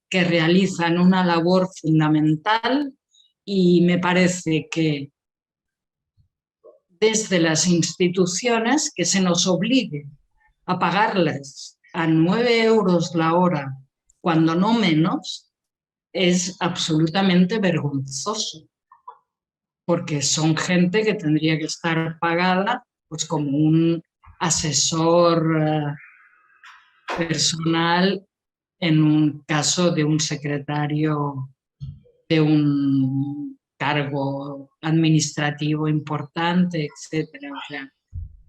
que realizan una labor fundamental y me parece que desde las instituciones que se nos obligue a pagarles a 9 euros la hora, cuando no menos, es absolutamente vergonzoso. porque son gente que tendría que estar pagada pues como un asesor personal en un caso de un secretario de un cargo administrativo importante, etcétera. O sea,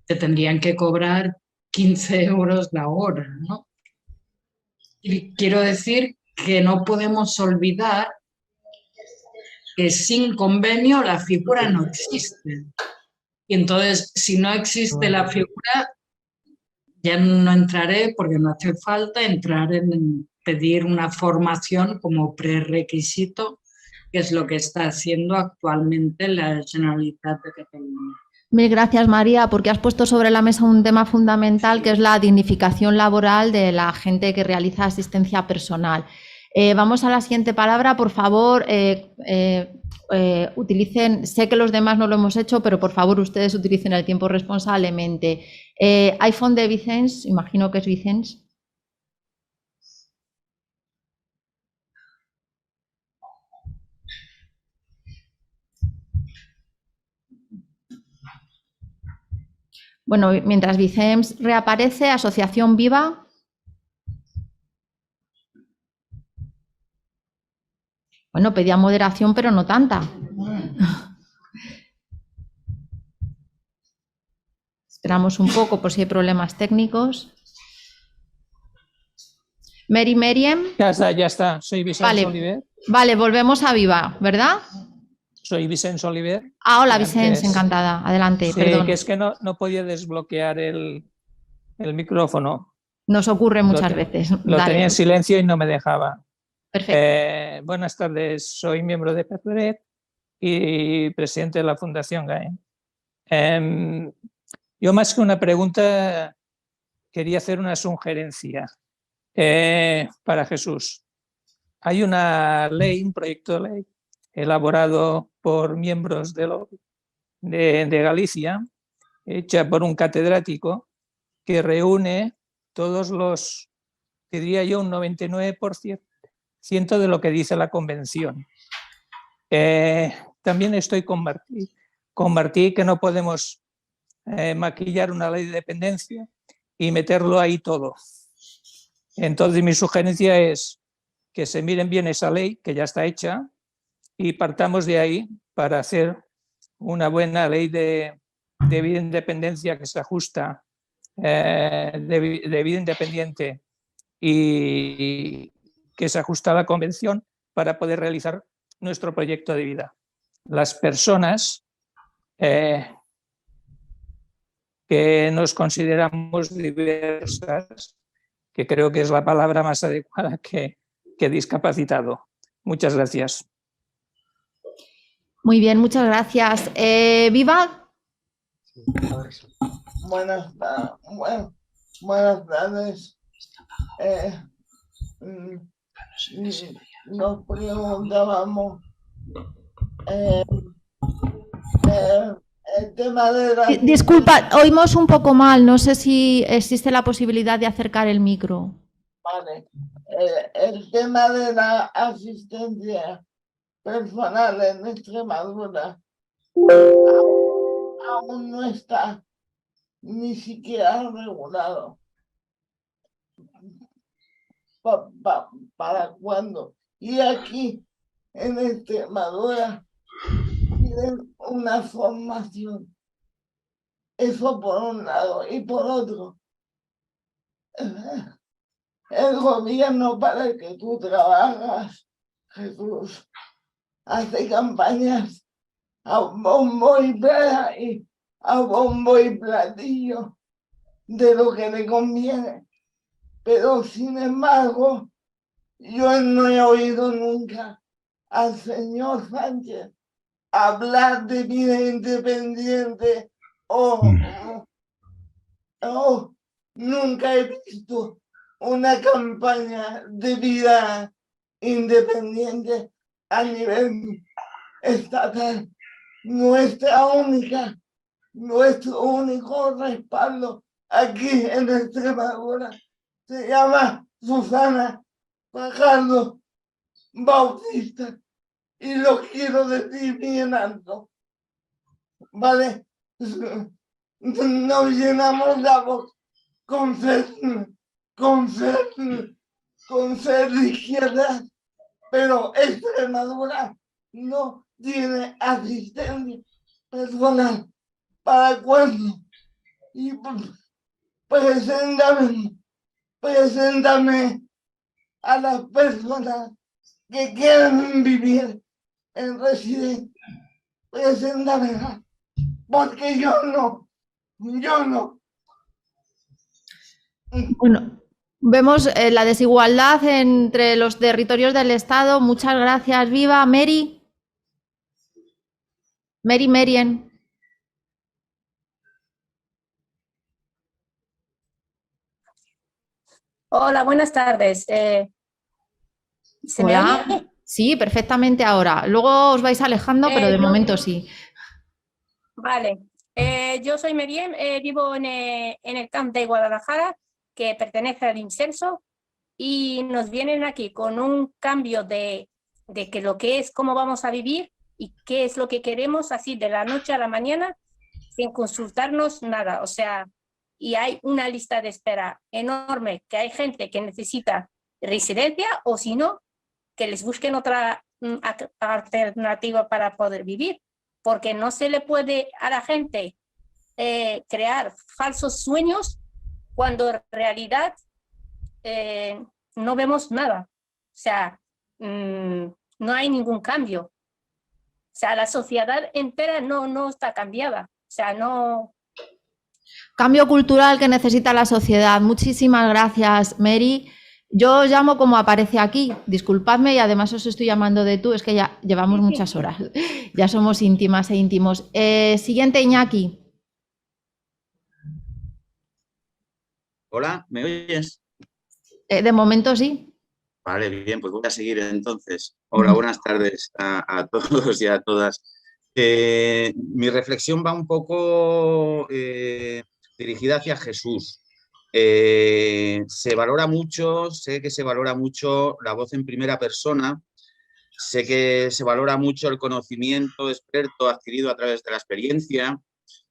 te tendrían que cobrar 15 euros la hora, ¿no? Y quiero decir que no podemos olvidar que sin convenio la figura no existe. Y entonces, si no existe la figura, ya no entraré, porque no hace falta entrar en pedir una formación como prerequisito, que es lo que está haciendo actualmente la Generalitat de Cataluña. Mil gracias, María, porque has puesto sobre la mesa un tema fundamental que es la dignificación laboral de la gente que realiza asistencia personal. Vamos a la siguiente palabra, por favor, utilicen, sé que los demás no lo hemos hecho, pero por favor ustedes utilicen el tiempo responsablemente. iPhone de Vicens, imagino que es Vicens. Bueno, mientras Vicens reaparece, Asociación Viva. Bueno, pedía moderación, pero no tanta. Esperamos un poco por si hay problemas técnicos. Mary Meriem. Ya está. Soy Vicens Oliver. Vale, volvemos a Viva, ¿verdad? Soy Vicens Oliver. Ah, hola Vicens, encantada. Adelante, sí, perdón. Que es que no podía desbloquear el micrófono. Nos ocurre muchas veces. Lo tenía en silencio y no me dejaba. Perfecto. Buenas tardes, soy miembro de PERDERET y presidente de la Fundación GAEM. Yo más que una pregunta quería hacer una sugerencia para Jesús. Hay una ley, un proyecto de ley elaborado por miembros de Galicia, hecha por un catedrático que reúne todos los, que diría yo, un 99% de lo que dice la Convención. También estoy con Martí que no podemos maquillar una ley de dependencia y meterlo ahí todo. Entonces mi sugerencia es que se miren bien esa ley que ya está hecha y partamos de ahí para hacer una buena ley de vida independencia que se ajusta, de vida independiente y que se ajusta a la Convención para poder realizar nuestro proyecto de vida. Las personas que nos consideramos diversas, que creo que es la palabra más adecuada que discapacitado. Muchas gracias. Muy bien, muchas gracias. ¿Viva? Buenas tardes. Nos preguntábamos el tema de la... Disculpa, oímos un poco mal. No sé si existe la posibilidad de acercar el micro. Vale. El tema de la asistencia personal en Extremadura aún no está ni siquiera regulado. ¿Para cuándo? Y aquí en Extremadura tienen una formación. Eso por un lado. Y por otro, el gobierno para el que tú trabajas, Jesús, hace campañas a bombo y platillo de lo que le conviene. Pero sin embargo, yo no he oído nunca al señor Sánchez hablar de vida independiente nunca he visto una campaña de vida independiente a nivel estatal. Nuestro único respaldo aquí en Extremadura se llama Susana Fajardo Bautista, y lo quiero decir bien alto. ¿vale? Nos llenamos la voz con ser de izquierda, pero Extremadura no tiene asistencia personal. ¿Para cuándo? Y preséntame a las personas que quieren vivir en residencia. Preséntame, porque yo no. Bueno, vemos la desigualdad entre los territorios del Estado. Muchas gracias. Viva Mary. Merien. Hola, buenas tardes. ¿Se me Hola. oye? Sí, perfectamente ahora. Luego os vais alejando, pero de momento sí. Vale. Yo soy Meriem, vivo en el camp de Guadalajara, que pertenece al Incenso, y nos vienen aquí con un cambio de que lo que es, cómo vamos a vivir y qué es lo que queremos, así de la noche a la mañana, sin consultarnos nada. O sea, y hay una lista de espera enorme, que hay gente que necesita residencia o si no, que les busquen otra alternativa para poder vivir, porque no se le puede a la gente crear falsos sueños cuando en realidad no vemos nada. O sea, no hay ningún cambio. O sea, la sociedad entera no está cambiada. O sea, no... Cambio cultural que necesita la sociedad. Muchísimas gracias, Mary. Yo os llamo como aparece aquí. Disculpadme y además os estoy llamando de tú, es que ya llevamos muchas horas. Ya somos íntimas e íntimos. Siguiente, Iñaki. Hola, ¿me oyes? De momento sí. Vale, bien, pues voy a seguir entonces. Hola, buenas tardes a todos y a todas. Mi reflexión va un poco dirigida hacia Jesús. Se valora mucho, sé que se valora mucho la voz en primera persona, sé que se valora mucho el conocimiento experto adquirido a través de la experiencia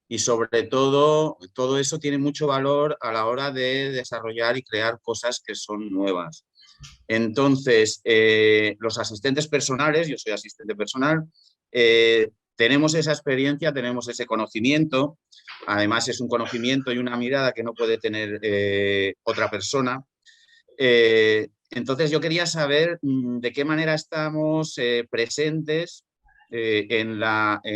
y sobre todo eso tiene mucho valor a la hora de desarrollar y crear cosas que son nuevas. Entonces, los asistentes personales, yo soy asistente personal, tenemos esa experiencia, tenemos ese conocimiento, además es un conocimiento y una mirada que no puede tener otra persona. Entonces yo quería saber de qué manera estamos presentes en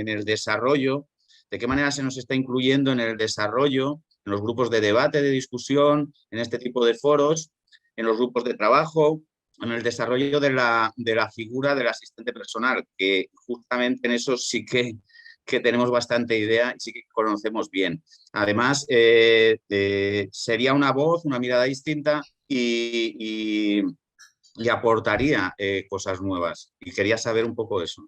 el desarrollo, de qué manera se nos está incluyendo en el desarrollo, en los grupos de debate, de discusión, en este tipo de foros, en los grupos de trabajo, en el desarrollo de la figura del asistente personal, que justamente en eso sí que tenemos bastante idea y sí que conocemos bien. Además, sería una voz, una mirada distinta y aportaría cosas nuevas. Y quería saber un poco eso.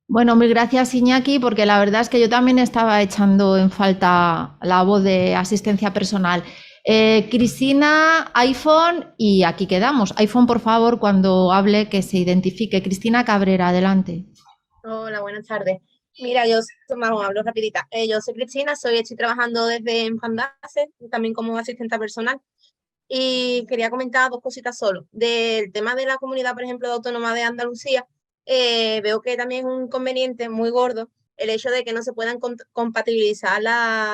Bueno, mil gracias, Iñaki, porque la verdad es que yo también estaba echando en falta la voz de asistencia personal. Cristina, iPhone, y aquí quedamos. iPhone, por favor, cuando hable, que se identifique. Cristina Cabrera, adelante. Hola, buenas tardes. Mira, hablo rapidita. Yo soy Cristina, estoy trabajando desde Enfandase, también como asistente personal. Y quería comentar dos cositas solo. Del tema de la comunidad, por ejemplo, de autónoma de Andalucía, veo que también es un inconveniente muy gordo el hecho de que no se puedan compatibilizar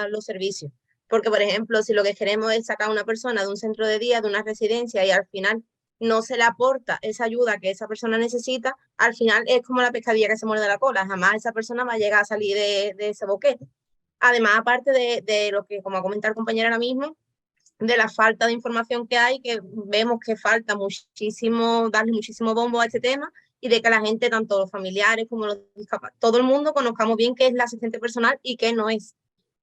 los servicios. Porque, por ejemplo, si lo que queremos es sacar a una persona de un centro de día, de una residencia, y al final no se le aporta esa ayuda que esa persona necesita, al final es como la pescadilla que se muerde la cola. Jamás esa persona va a llegar a salir de ese boquete. Además, aparte de lo que, como ha comentado el compañero ahora mismo, de la falta de información que hay, que vemos que falta muchísimo, darle muchísimo bombo a este tema, y de que la gente, tanto los familiares como los discapacitados, todo el mundo conozcamos bien qué es la asistente personal y qué no es.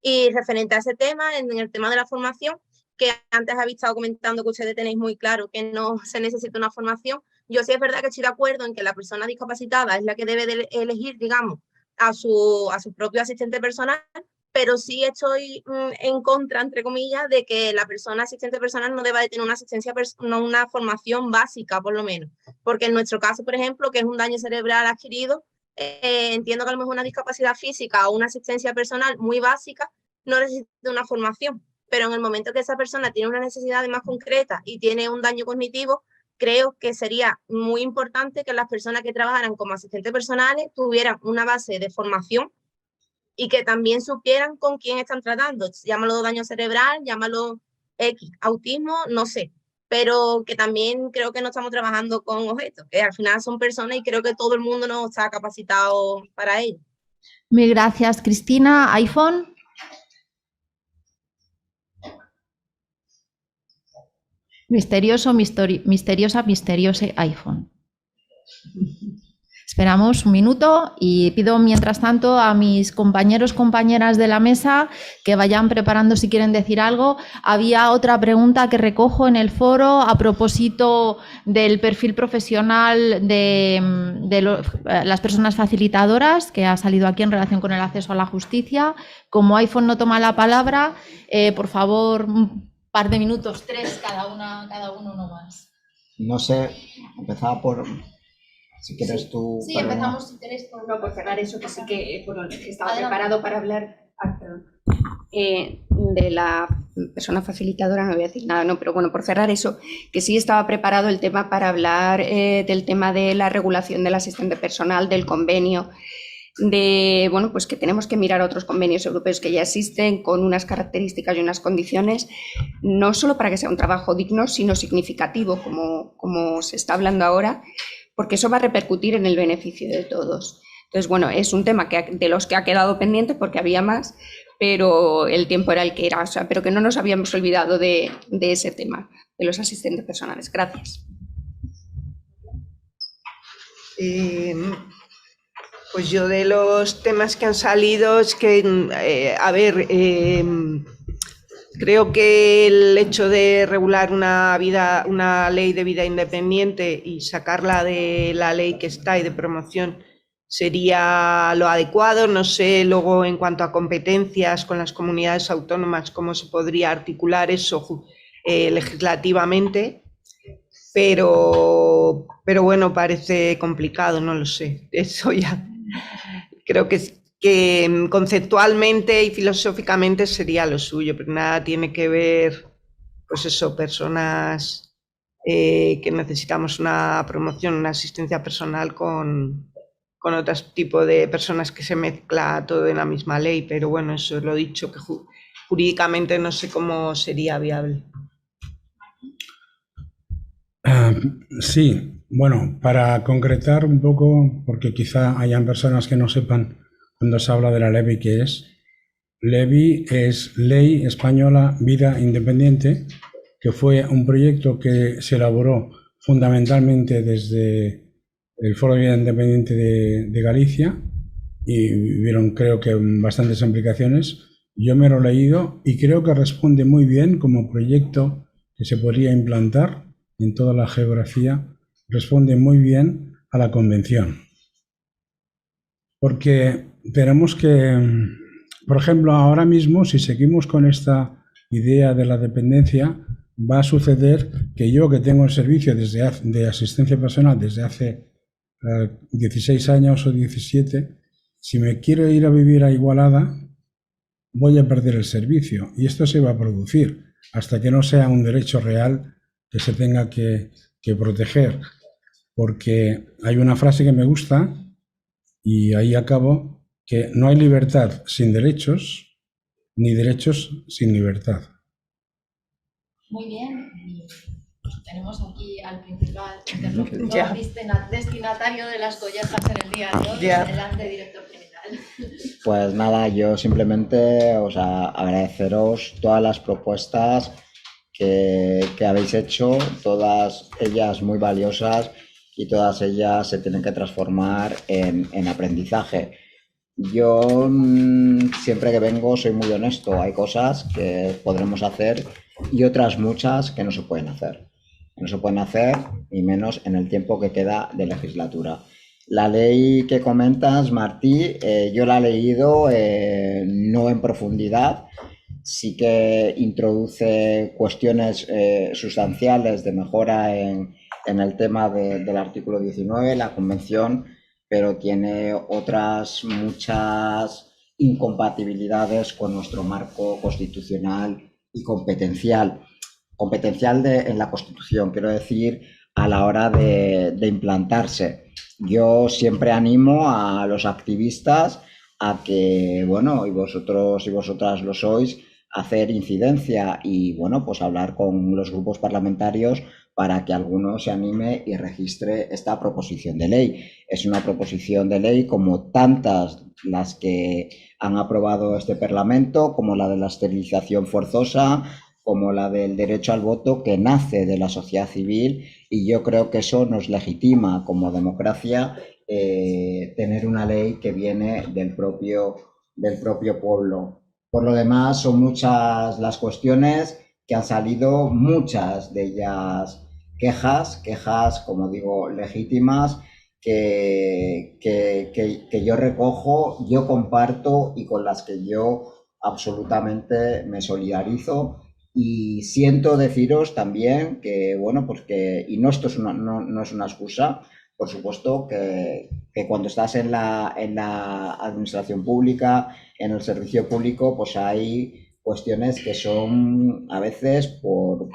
Y referente a ese tema, en el tema de la formación, que antes habéis estado comentando que ustedes tenéis muy claro que no se necesita una formación, yo sí es verdad que estoy de acuerdo en que la persona discapacitada es la que debe de elegir, digamos, a su propio asistente personal, pero sí estoy en contra, entre comillas, de que la persona asistente personal no deba de tener una formación básica, por lo menos. Porque en nuestro caso, por ejemplo, que es un daño cerebral adquirido, entiendo que a lo mejor una discapacidad física o una asistencia personal muy básica no necesita una formación, pero en el momento que esa persona tiene una necesidad más concreta y tiene un daño cognitivo, creo que sería muy importante que las personas que trabajaran como asistentes personales tuvieran una base de formación y que también supieran con quién están tratando. Llámalo daño cerebral, llámalo X, autismo, no sé. Pero que también creo que no estamos trabajando con objetos, que al final son personas y creo que todo el mundo no está capacitado para ello. Mil gracias, Cristina. iPhone. Misterioso, misteriosa, misterioso iPhone. Esperamos un minuto y pido mientras tanto a mis compañeros, compañeras de la mesa que vayan preparando si quieren decir algo. Había otra pregunta que recojo en el foro a propósito del perfil profesional de las personas facilitadoras que ha salido aquí en relación con el acceso a la justicia. Como iPhone no toma la palabra, por favor, un par de minutos, 3 cada uno no más. No sé, empezaba por... Si quieres tú... Sí, empezamos si quieres por cerrar eso, que sí que estaba preparado para hablar de la persona facilitadora, no voy a decir nada, no, pero bueno, por cerrar eso, que sí estaba preparado el tema para hablar del tema de la regulación del asistente personal, del convenio, de, bueno, pues que tenemos que mirar otros convenios europeos que ya existen con unas características y unas condiciones, no solo para que sea un trabajo digno, sino significativo, como se está hablando ahora, porque eso va a repercutir en el beneficio de todos. Entonces, bueno, es un tema de los que ha quedado pendiente porque había más, pero el tiempo era el que era, o sea, pero que no nos habíamos olvidado de ese tema, de los asistentes personales. Gracias. Pues yo de los temas que han salido es que, creo que el hecho de regular una ley de vida independiente y sacarla de la ley que está y de promoción sería lo adecuado. No sé luego en cuanto a competencias con las comunidades autónomas cómo se podría articular eso legislativamente, pero bueno, parece complicado, no lo sé. Eso ya creo que conceptualmente y filosóficamente sería lo suyo, pero nada tiene que ver, pues eso, personas que necesitamos una promoción, una asistencia personal con otro tipo de personas que se mezcla todo en la misma ley, pero bueno, eso lo he dicho, que jurídicamente no sé cómo sería viable. Sí, bueno, para concretar un poco, porque quizá hayan personas que no sepan cuando se habla de la LEVI qué es. LEVI es Ley Española Vida Independiente, que fue un proyecto que se elaboró fundamentalmente desde el Foro de Vida Independiente de Galicia y hubieron, creo que, bastantes implicaciones. Yo me lo he leído y creo que responde muy bien como proyecto que se podría implantar en toda la geografía, responde muy bien a la Convención. Porque tenemos que, por ejemplo, ahora mismo, si seguimos con esta idea de la dependencia, va a suceder que yo, que tengo el servicio de asistencia personal desde hace 16 años o 17, si me quiero ir a vivir a Igualada, voy a perder el servicio. Y esto se va a producir hasta que no sea un derecho real que se tenga que proteger. Porque hay una frase que me gusta, y ahí acabo, que no hay libertad sin derechos, ni derechos sin libertad. Muy bien. Tenemos aquí al principal interlocutor destinatario de las collejas en el día de hoy, adelante, director general. Pues nada, yo simplemente agradeceros todas las propuestas que habéis hecho, todas ellas muy valiosas y todas ellas se tienen que transformar en aprendizaje. Yo siempre que vengo soy muy honesto, hay cosas que podremos hacer y otras muchas que no se pueden hacer. No se pueden hacer y menos en el tiempo que queda de legislatura. La ley que comentas, Martí, yo la he leído no en profundidad, sí que introduce cuestiones sustanciales de mejora en el tema del artículo 19. La Convención pero tiene otras muchas incompatibilidades con nuestro marco constitucional y competencial. Competencial en la Constitución, quiero decir, a la hora de implantarse. Yo siempre animo a los activistas a que, bueno, y vosotros y vosotras lo sois, hacer incidencia y, bueno, pues hablar con los grupos parlamentarios para que alguno se anime y registre esta proposición de ley. Es una proposición de ley como tantas las que han aprobado este Parlamento, como la de la esterilización forzosa, como la del derecho al voto, que nace de la sociedad civil, y yo creo que eso nos legitima como democracia tener una ley que viene del propio pueblo. Por lo demás, son muchas las cuestiones que han salido, muchas de ellas quejas, como digo, legítimas, que yo recojo, yo comparto y con las que yo absolutamente me solidarizo. Y siento deciros también que, bueno, pues que, y no, esto es no es una excusa, por supuesto, que cuando estás en la administración pública, en el servicio público, pues hay cuestiones que son a veces por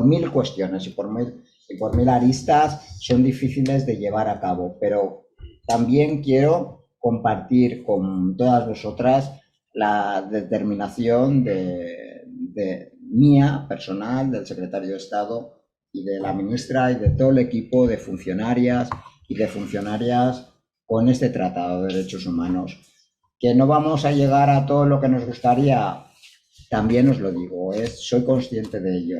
mil cuestiones y por mil aristas son difíciles de llevar a cabo. Pero también quiero compartir con todas vosotras la determinación de mía, personal, del secretario de Estado y de la ministra y de todo el equipo de funcionarias y de funcionarias con este Tratado de Derechos Humanos. Que no vamos a llegar a todo lo que nos gustaría, también os lo digo, soy consciente de ello,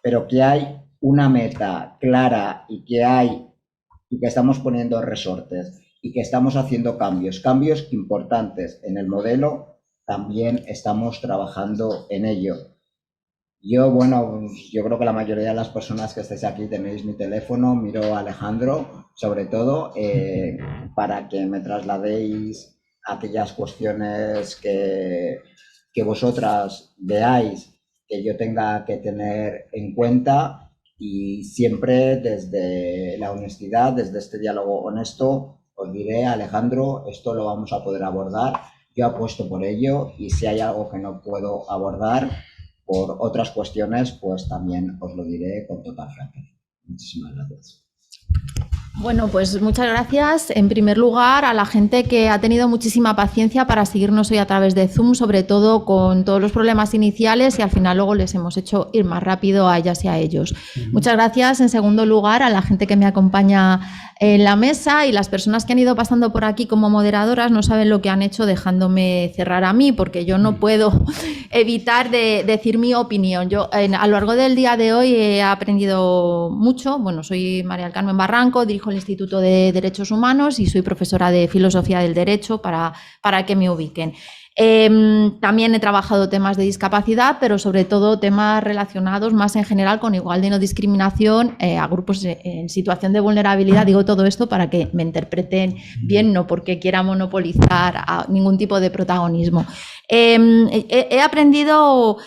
pero que hay una meta clara y que estamos poniendo resortes y que estamos haciendo cambios importantes en el modelo, también estamos trabajando en ello. Yo, bueno, yo creo que la mayoría de las personas que estáis aquí tenéis mi teléfono, miro a Alejandro, sobre todo, para que me trasladéis aquellas cuestiones que vosotras veáis que yo tenga que tener en cuenta, y siempre desde la honestidad, desde este diálogo honesto, os diré, Alejandro, esto lo vamos a poder abordar, yo apuesto por ello, y si hay algo que no puedo abordar por otras cuestiones, pues también os lo diré con total franqueza. Muchísimas gracias. Bueno, pues muchas gracias en primer lugar a la gente que ha tenido muchísima paciencia para seguirnos hoy a través de Zoom, sobre todo con todos los problemas iniciales, y al final luego les hemos hecho ir más rápido a ellas y a ellos. Muchas gracias en segundo lugar a la gente que me acompaña en la mesa, y las personas que han ido pasando por aquí como moderadoras no saben lo que han hecho dejándome cerrar a mí, porque yo no puedo evitar de decir mi opinión. Yo a lo largo del día de hoy he aprendido mucho. Bueno, soy María del Carmen Barranco, dirijo el Instituto de Derechos Humanos y soy profesora de Filosofía del Derecho, para que me ubiquen. También he trabajado temas de discapacidad, pero sobre todo temas relacionados más en general con igualdad y no discriminación a grupos en situación de vulnerabilidad. Digo todo esto para que me interpreten bien, no porque quiera monopolizar a ningún tipo de protagonismo. He aprendido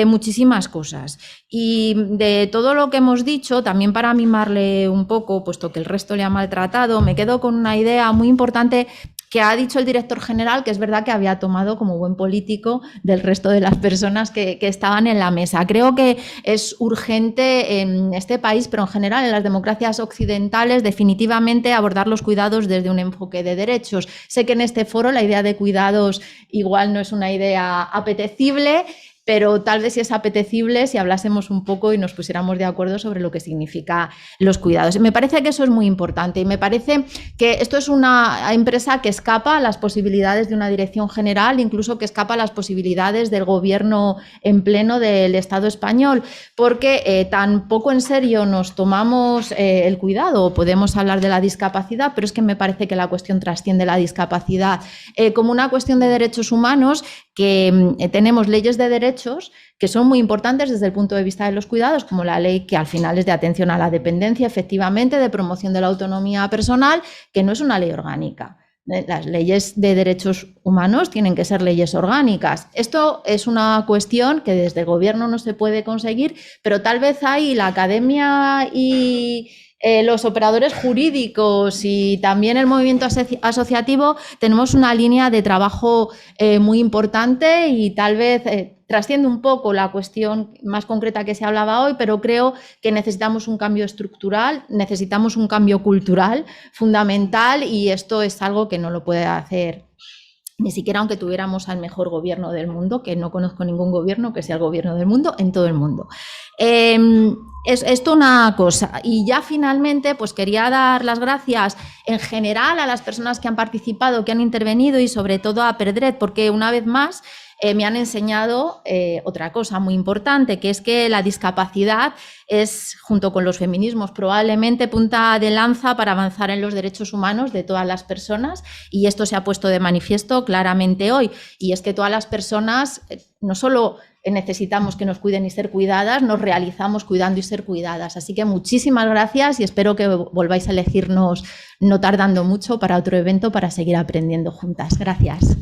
muchísimas cosas, y de todo lo que hemos dicho, también para mimarle un poco, puesto que el resto le ha maltratado, me quedo con una idea muy importante que ha dicho el director general, que es verdad que había tomado como buen político del resto de las personas que estaban en la mesa. Creo que es urgente en este país, pero en general en las democracias occidentales, definitivamente abordar los cuidados desde un enfoque de derechos. Sé que en este foro la idea de cuidados igual no es una idea apetecible, pero tal vez sí es apetecible si hablásemos un poco y nos pusiéramos de acuerdo sobre lo que significa los cuidados. Y me parece que eso es muy importante, y me parece que esto es una empresa que escapa a las posibilidades de una dirección general, incluso que escapa a las posibilidades del gobierno en pleno del Estado español, porque tan poco en serio nos tomamos el cuidado. Podemos hablar de la discapacidad, pero es que me parece que la cuestión trasciende la discapacidad como una cuestión de derechos humanos, que tenemos leyes de derechos que son muy importantes desde el punto de vista de los cuidados, como la ley que al final es de atención a la dependencia, efectivamente, de promoción de la autonomía personal, que no es una ley orgánica. Las leyes de derechos humanos tienen que ser leyes orgánicas. Esto es una cuestión que desde el gobierno no se puede conseguir, pero tal vez ahí la academia y los operadores jurídicos y también el movimiento asociativo tenemos una línea de trabajo muy importante y tal vez trasciende un poco la cuestión más concreta que se hablaba hoy, pero creo que necesitamos un cambio estructural, necesitamos un cambio cultural fundamental y esto es algo que no lo puede hacer ni siquiera aunque tuviéramos al mejor gobierno del mundo, que no conozco ningún gobierno que sea el gobierno del mundo en todo el mundo. Es esto una cosa. Y ya finalmente, pues quería dar las gracias en general a las personas que han participado, que han intervenido y sobre todo a Perdret, porque una vez más me han enseñado otra cosa muy importante, que es que la discapacidad es, junto con los feminismos, probablemente punta de lanza para avanzar en los derechos humanos de todas las personas y esto se ha puesto de manifiesto claramente hoy. Y es que todas las personas no solo necesitamos que nos cuiden y ser cuidadas, nos realizamos cuidando y ser cuidadas. Así que muchísimas gracias y espero que volváis a elegirnos no tardando mucho para otro evento para seguir aprendiendo juntas. Gracias.